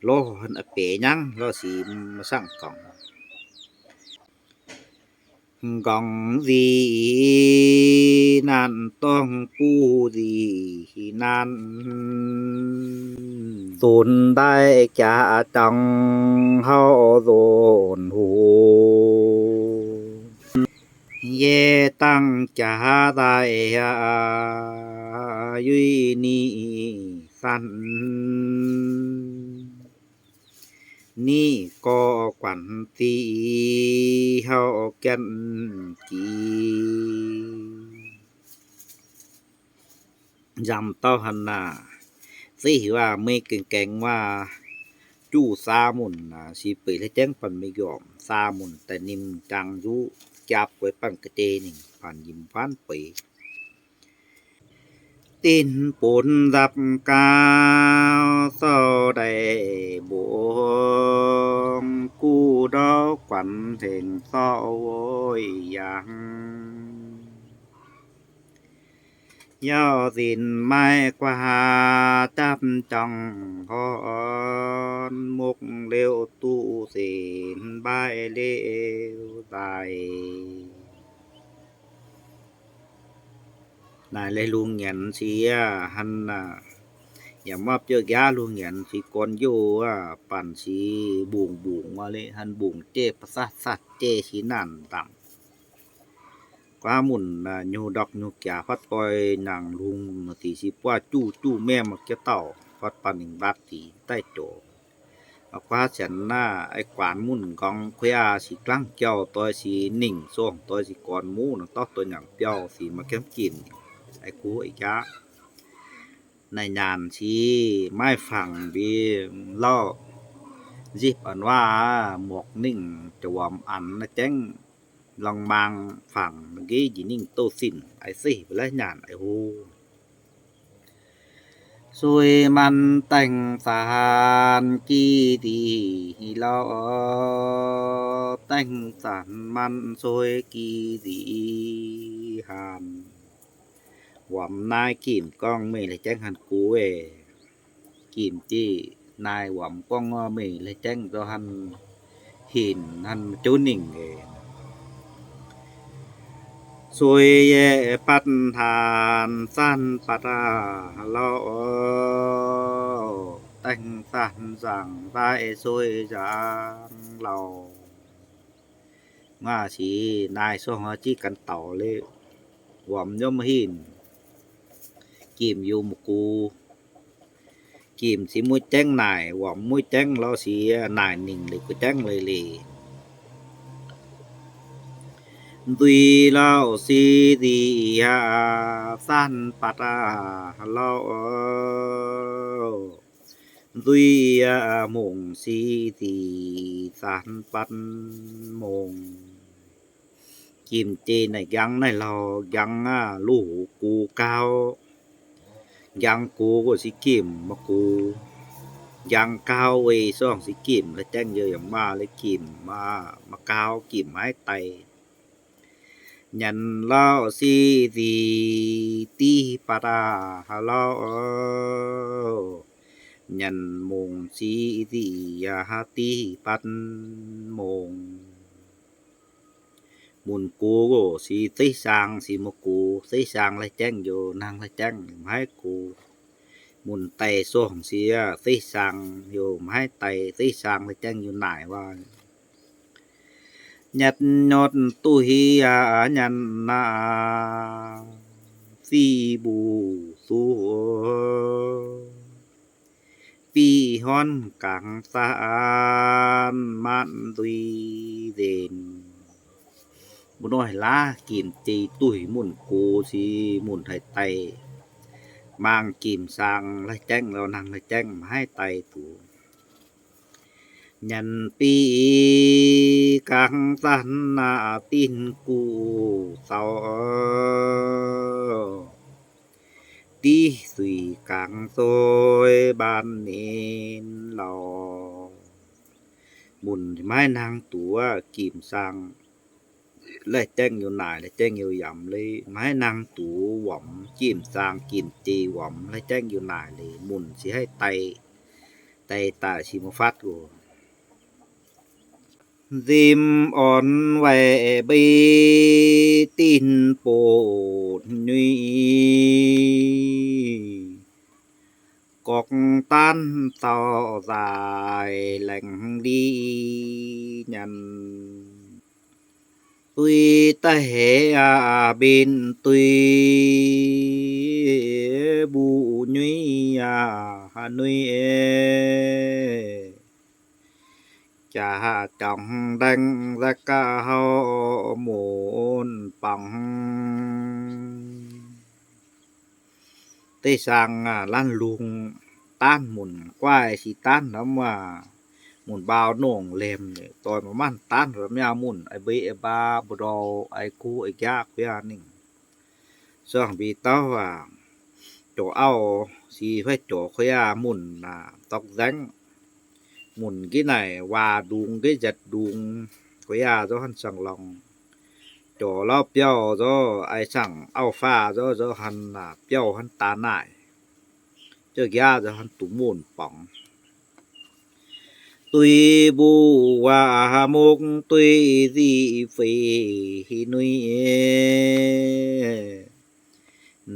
โลหันเปยังโลสีมาสร้างกล่องgì nạn tông pu gì nạn tồn đại cha trong hao dồn hồ ye tăng cha đại duy ni san ni có quản tí hao kén kỳ dằm tao hẳnสิว่าไม่เก่งๆว่าจู้ซามุนสิไปและแจ้งปันไม่ยอมซามุนแต่นิมจังอยู่จับไว้ปันกระเจนี่ผ่านยิ้มฟันไปตินปนรับกาวเศร้าได้บ่งกูดอกขวัญเพ่งเศร้าโอยยังย่อสินไม้กว่าจับจ้องพรมุกเร็วตู้สินใบเร็วใส่นายเลยลุงเหงียนเสียหันอย่ามอบเจอกยาลุงเหงียนสิก่อนอยู่ปั่นสิบุงว่าเลยหันบุงเจประสาทสัตว์เจสินั่นต่ำกว่าหมุนอยู่ดอกอยู่แก่พัดปล่อยนางลุงสิสิว่าจู้แม่มักจะเต่าพัดปัน1บาทที่ใต้โจกว่าฉันไอ้กวานมุ่นของเขียสิกลางเจ้าตัวสินิ่งส่งตัวสิก่อนหมู่นตอตัวหยังเปียวสิมาเก็บกินไอ้กูไอ้ยะในยานสิไม้ฝั่งดีล้อจิบอันว่าหมวกนิ่งจวมอันนะแจ้งลองบางฝั่งเมื่อกี้ยินิ่งโตสินไอ้สิไปแล้วยานไอ้ฮูสวยมันแต่งสารกี่ดีเราแต่งสารมันสวยกี่ดีหันหวมนายกิมกล้องไม่เลยแจ้งหันกูกิมจี้นายหวมกล้องไม่เลยแจ้งตัวหันหินหันจูนิ่งสวยแย่ปัดทานสั้นปัดเราแต่งสั้นสั่งได้สวยจังเราว่าสินายส่งจี้กันเต่าเลยหวมย่อมหินกิมอยู่หมู่กูกิมสิมุ้ยแจ้งนายหวมมุ้ยแจ้งเราสินายนิ่งเลยก็แจ้งเลยดุยเล่าสิดีสั้นปัดเราดุยมงสิดีสั้นปัดมงกิมเจในยังในเรายังลูกกูเก้ายังกูก็สิกิมมากูยังเก้าซ่องสิกิมและแจ้งเยอะอย่างมาเลยกิมมาเก้ากิมให้ไตยันเล่าสิดีตีปะดาเล่ายันมงสิดีตีปันมงมุนกูก็สิติสร้างสิมกูติสร้างและแจ้งอยู่นางและแจ้งให้กูมุนไตส่วงเสียติสร้างอยู่ให้ไตติสร้างและแจ้งอยู่ไหนว่ายัดยอดตุหิยันนาสีบูสู ปีฮ้อนกลางสานมันตุยเดนบ่น้อยลากินจีตุ้ยหมุนโกสิหมุนไทยๆมางกิมสร้างและแจ้งแล้วนางและแจ้งมาให้ไตตูยันปีกลางสันนาตินกูเศร้าตีสุยกลางซอยบ้านเนนเราหมุนไม้นางตัวกิมสร้างและแจ้งอยู่หน่ายและแจ้งอยู่ย่ำเลยไม้นางตูหว่ำจิ้มสร้างกินจีหว่ำและแจ้งอยู่หน่ายเลยหมุนสิให้ไตตาชิมฟัดกูดิมอ่อนไว้บีตินโปดนุยกอกตันต่อสายแหล่งดียันตุยตะเหอาบินตุยบูนุยอานุยจะจ่องดังและก็เฮาหมุนปังได้สร้างลั่นลุงต้านหมุนกว้ายสิต้านนำว่าหมุนบาวโหน่งเลมนี่ตอนประมาณต้านแบบยาหมุนไอเบไอบาบ่ดอไอคูไอยากเวียนิ่งซ่องบีเต้าว่าโจเอาสิไผโจขยาหมุนตอกแดงหมุนกี่ไหนว่าดุงcái giậtดุงขยาcho hắnสั่งลองchỗ lo piao cho aiสั่งเอาฟ้าcho hắn piao hắn tà nại cho gia cho hắn tủ môn bỏng tuy bu wa mục tuy gì phì nuôi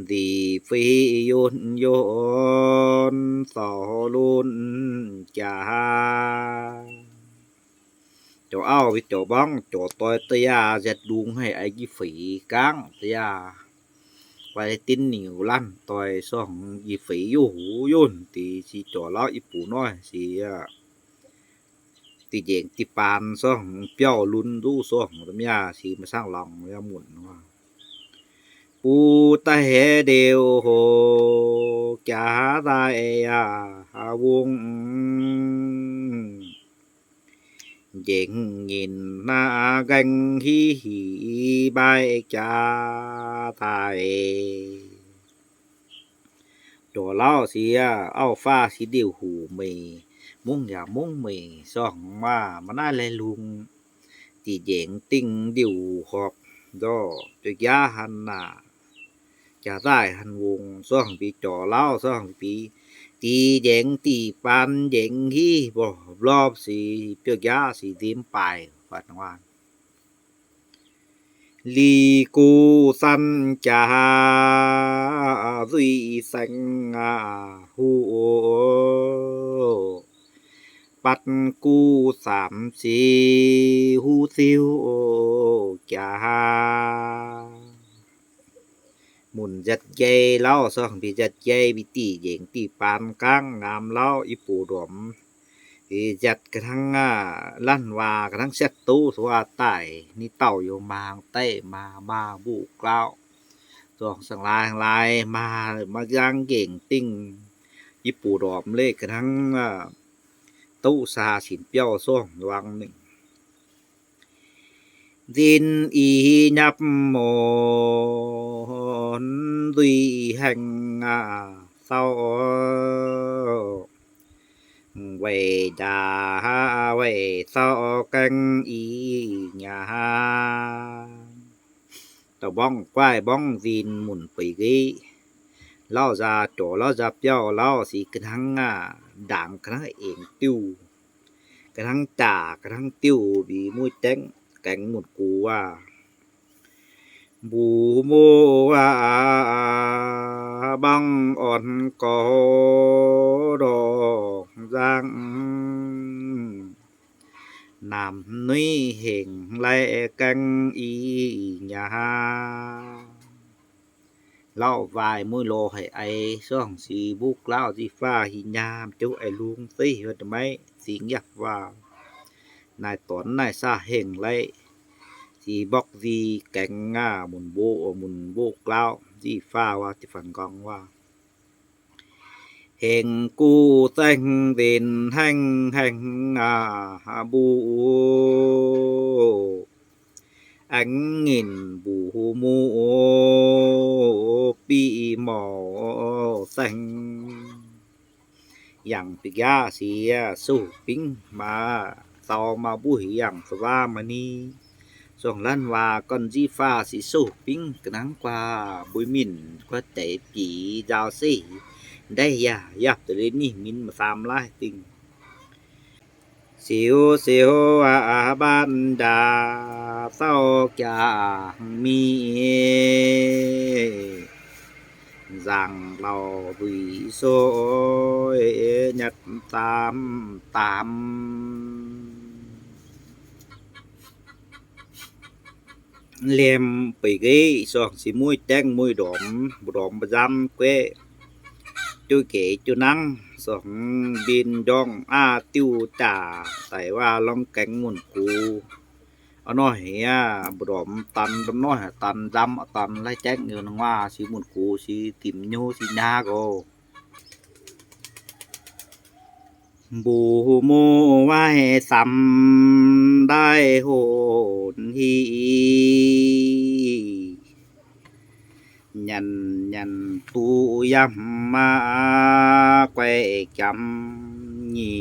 thì phi yôn sò luôn chà chỗ ao với chỗ bóng chỗ tôi giật đúng hay ai cái phỉ cáng tia vậy tin nhiều lắm tôi xong gì phỉ vô hú yôn thì chỉ chỗ lo ít phụ nói chỉ thì dạng thì bàn xong piao luôn du xong tấm nhà chỉ mà sang lòng ra muộnปูตะเหเดียวโหจาตาเอยาวงเย็งยินนากังฮีบายจาตาเอตัวเล่าเสียเอาฟ้าสิเดียวหูเมมุ่งอย่ามุ่งเมซ่องว่ามันน่าแลลุงติเย็งติ้งเดียวขอบดอจะยาหันน่ะจะได้หันวงซ่องปีจ่อเล่าซ่องปีตีเย็งตีปันเย็งฮีบ่รอบสิเปียกยาสิดิมไปว่าจังว่าลีกูสันจาซุยสังหูปัดกู3-4หูซิวจาหมุนจัดใหญ่เล่าซ่องพี่จัดใหญ่พี่ตีเย็งตีปานกลางงามเล่าอีปูดอมจัดกระทั่งลั่นวากระทั่งเซตตู้สว่าใต้นี่เต่าอยู่มางเต้มาบ้าบุกล่าวสองสังลายมาย่างเก่งติ้งญี่ปุ่นดอมเลขกระทั่งตู้ซาสินเปียวซ่องวังหนึ่งดินอีนับหมอนดุยแห่งเศร้าไว้ดาไว้ซอกังอีหยาตะบ้องกว้ายบ้องดินหมุนไปกี้เล่าจะโจเล่าจะเปียวเล่าสิกระทั่งด่างกระทั่งเองติ้วกระทั่งจ่ากระทั่งติ้วบีมุ้ยแจ้งแกงหมุดกูว่าบูโมว่าบังอ่อนกอดอกจังนำนุ้ยเห่งไล่กังอีหยา เล่าวายมื้อโลให้ไอช่องสีบุกเล่าสิฟ้าหิยามจุไอลุงติว่าทำไมสิงยักว่านายตอนนายซาเห่งไลสีบอกดีแกงง่าหมุนโบหมุนโบกเล่าสิฟ้าว่าที่ฝันกองว่าHẹn cu tên tiền hăng hăng bu Ánh nghìn bù mù bị mỏ xanh Yang tiga sia su ping ma tao ma buhi yang swa mani Song lan wa con di pha si su ping nắng qua bùi min qua tệ chỉ giao si ได้ยับตัวนี้มินมา3ลายติงสิวสิวบ้านดาเศร้าจางมีrằngเราบุยโซยยัดตามเลียมไปกี้สองสิมุ้ยแจ้งมุ้ยดอมประจำเก้จุเก๋จุนังสองบินดองติวจ่าแต่ว่าลองแกงหมุนกูเอาน้อยบดอมตันดำน้อยตันดำตันไล่แจ้งอยู่นังว่าสิหมุนกูสิติ่มโยสิญาโกบูโมไว้สำได้โหนฮียันตูยำมาแกวจำญี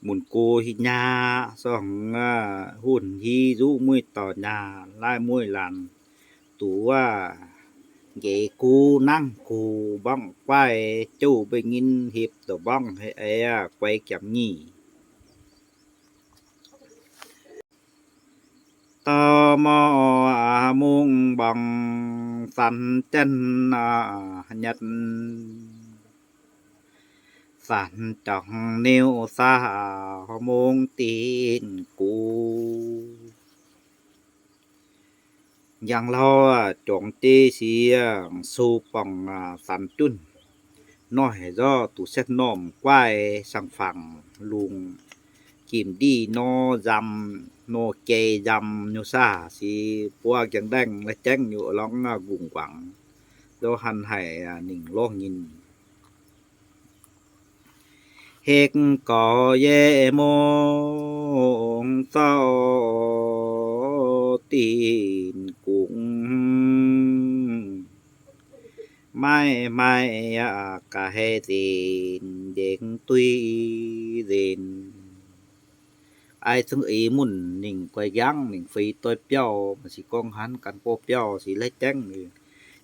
หมุนโกหิญาสองหุ่นฮีรุมุยต่อญาลายมุยลันตัวเกกูนั่งกูบ้องไปจู้ไปงินหิบตัวบ้องให้แกวจำญีตอมอมุงบังสันจันยัดสันจังนิ้วสามงตีนกูอย่างเราจงเตเสียงสูปังสันจุนน้อยจอตุเซ็ตน้อมกวายสังฝังลุงกิมดีนอจำโนเกจำโยซาสิพวกจังแดงและแจ้งอยู่ลองกุ่งกวังโดหันให้นิ่งโลกยินเฮกก่อเยโมงเศร้าตีนกุ้งไม่กะให้ตีนเด็กตุยเด่นai thương ý muốn nỉnh quay giang nỉnh phi tôi piao mà chỉ con hắn cắn po piao chỉ lấy trắng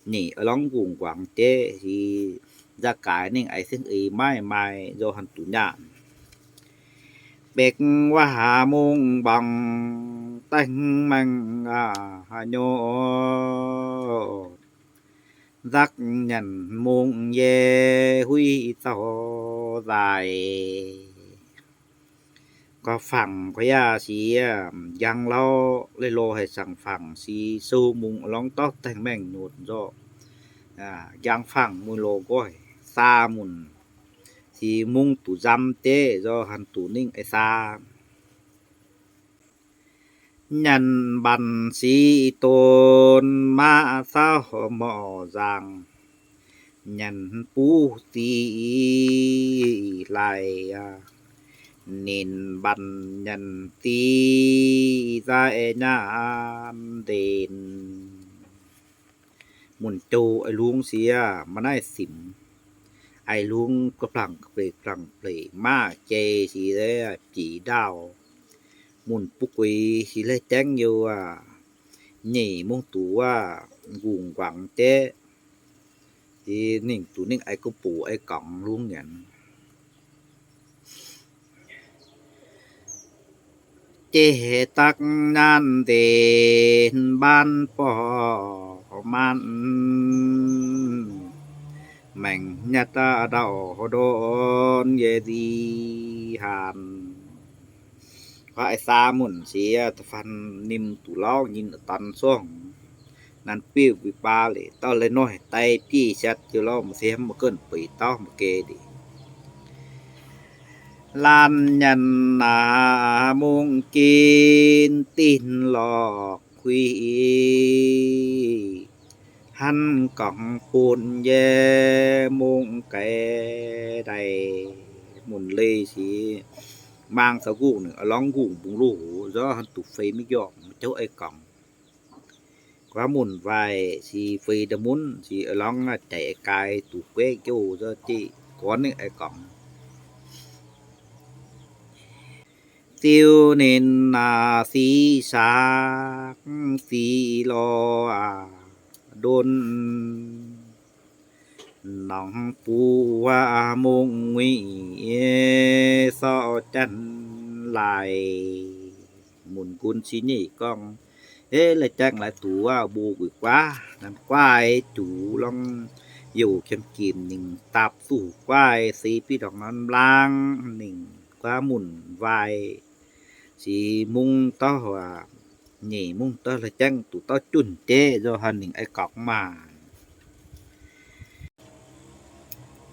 nhỉ ở lóng vùng quảng chế thì ra cái nỉnh ai thương ý mai do hắn tủ nhạn bẹcว่าหามุงบังแต่งมังโยรักยันมุงเยหุยเศร้าใจก็ฝั่งพญาสียังเราเลยโลให้สั่งฝั่งสีสู้มุงร้องตอกแต่งแม่งโนดจอยังฝั่งมุโลก้อยซามุนสีมุงตุจำเตจอหันตุนิ่งไอซายันบันสีตนมาเศร้าหมอจังยันปูตีไหลนินบันยันตีใจนานเด่นหมุนโจไอ้ลุงเสียมาได้สิมไอ้ลุงก็พลังเปลมาเจสิได้จีดาวหมุนปุกวีสิเลยแจ้งอยู่หนี่มงตัวกุ่งกวังเจที่นิ่งตัวนิ่งไอ้ก็ปู่ไอ้กล่องลุงเนี่ยเจตักนันเดนบ้านปอมันแม่งญาตาดาวโดนเยดีหันก็ qua ai xa mun si ta fan nim tu lao nhìn tan xong nan piu bi pa le tao le noi tai pi chat chu lo ma sem ma keun pi tao ma ke di lan nhânนามุงกินตินหลอกคุยหันกล่องปูนแยมุงแกใดหมุนเลยสิmang sa gu nữa long gu bung lu do han tu phê mi giọng chỗ ai còng quá mùn vài si phê đa muốn si long chạy cài tu quê chỗ do chị có những ai còng tiêu nên xí xác xí lo đôn nòng pu mông nguy so chân lại mùn cun xí nhỉ con thế là chắc lại tủ bù quỷ quá làm quái chủ long dù kem kìm nình tạp tủ quái xí pi đọc nó lang nình quá mùn vài si mung to hòa nhỉ mung to là chăng tụ to chun chế do hành những ai cọc mà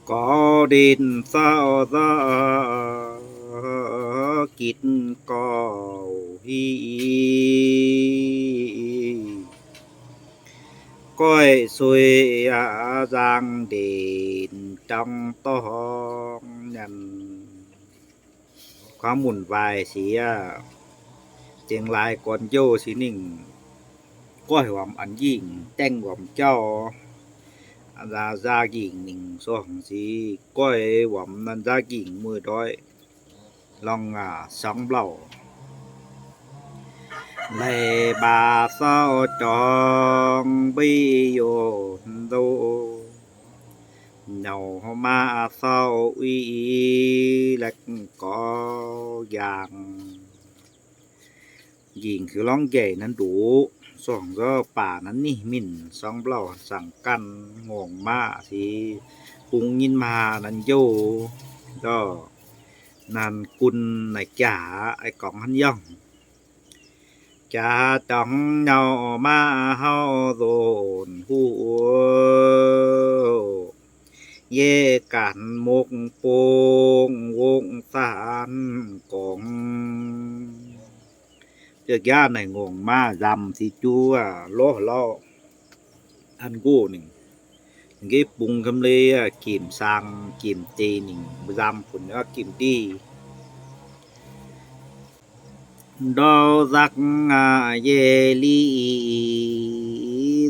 có đến sao ra kít có hi coi xuôi giang đến trong to nhận quá mùn vài xí tiếng lại còn vô xí nình coi hòm ảnh dình tên hòm cho ra dình nình xong xí coi hòm năn ra dình mưa đói lòng sóng bầu lệ bà sao tròn bi vô đô nhầu ma sao uy lạch có vàngยิงคือร้องใหญ่นั้นดูสองก็ป่านั้นนี่มิ่นสองเปล่าสั่งกันงงมาสิปุงยินมานั้นโยก็นันกุลในจ๋าไอ้กองหันย่องจ๋าจ้องเหนามาเฮาโดนหูเยกันมกโปงวงสานกองเจอกย่าในงงมาจำสิจัวล้อล้ออันกู้หนึ่งcái bùng cầm lê kiểm sang kiểm tê nình giam phun kiểm đi đo giặc ye li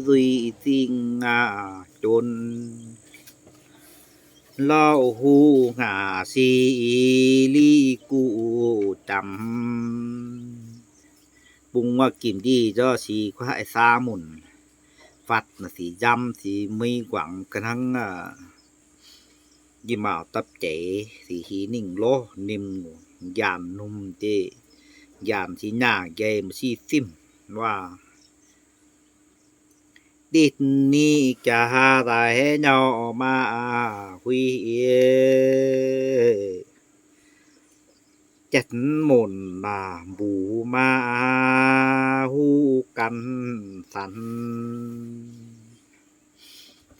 duy tinh chôn lo hu ngà si li cụ chăm bùng kiểm đi do si có hại xa mùn phạt làสีจำสีไม่หวังกระทั่งยิมาวตับเจสีหีนิ่งโลนิ่มยามนุ่มเจยามสีหน้าใหญ่มาสีซิมว่าดิดนี้จะหาได้เนามาคุยจัดหมุนบูมาหูกันสัน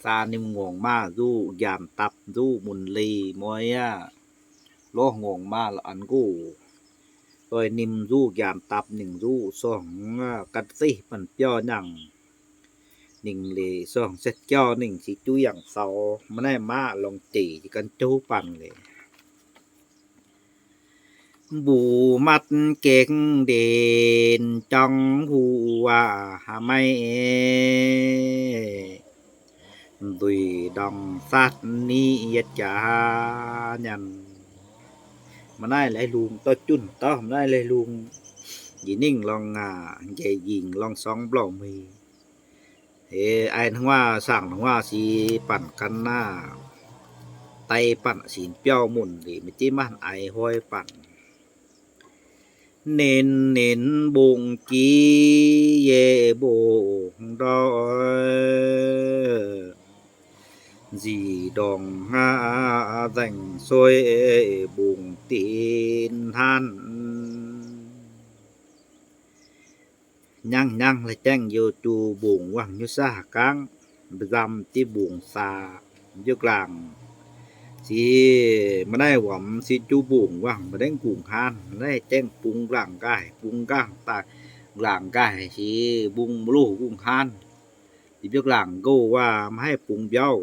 ซานิมงงมาดูยามตับดูมุนลีมวยโลงงมาละอันกูโดยนิมดูยามตับหนึ่งดูสองกัดสิมันเจ้าหนังหนึ่งเลยสองเซ็ตเจ้าหนึ่งสิจูอย่างเสามันได้มาลองจีกันจูปันเลยบูมัดเก่งเด่นจังหัวไม่ดุยดองสัตนี้ยจายันมันได้เลยลุงต้อจุนต้อมันได้เลยลุงยินิ่งลองใหญ่ยิงลองสองเปล่ามีไอ้ทั้งว่าสั่งทั้งว่าสีปั่นกันหน้าไตปั่นสีเปียวหมุนดิไม่จิ้มมันไอห้อยปั่นnên bụng chí ye bụng đó gì đồng dành xôi bụng tin han nhang là chang vô tu buồn quang như sa cáng dầm tí buồn xa dược làng si mà đây quẩm si chu buồn quang mà đánh cuồng han đây chang bùng làng cài bùng cang ta làng cài si bùng lù cuồng han thì dược làng go qua màให้bùng béo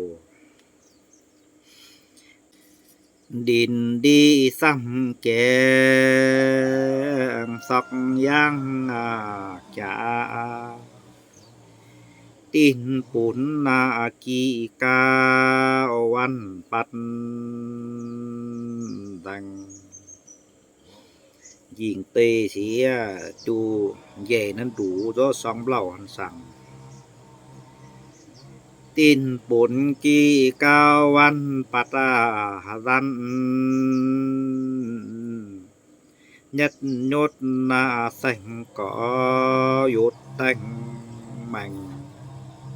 Điền đi xăm kẹng sọc giang chả tin bún kỳ ca văn bắt đằngยิงเตเสียจูแย่นั้นดูdo song blauหันสั่งตินปุนกีกาวันปัตตารันยัดยดนาสังก็ยุดแต่งแม่ง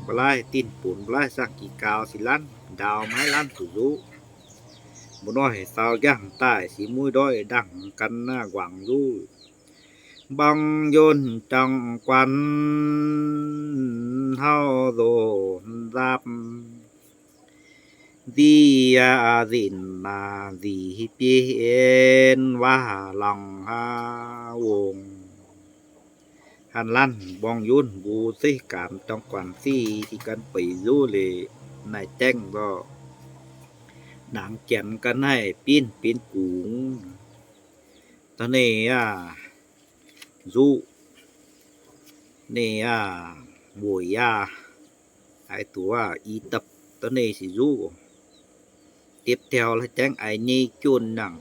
บลายตินปุนบลายสักกีกาวสิลันดาวไม้ลันสุยุบ่น้อยสาวย่างใต้สิมุยด้อยดังกันหน้าหวังรู้บังยนจังกวันเฮาโดนรับดีดินนาดีเปียนว่าลังหาวงหันลั่นบองยุนบูสิกามจังกวันซี่ที่กันไปรู้เลยในแจ้งก็หนังเขียนกันให้ปิ้นกุงตอนนี้รู้นี่บุยไอตัวอีตับตอนนี้สิรู้tiếp theo là chẳng ai nhây chuồn nặng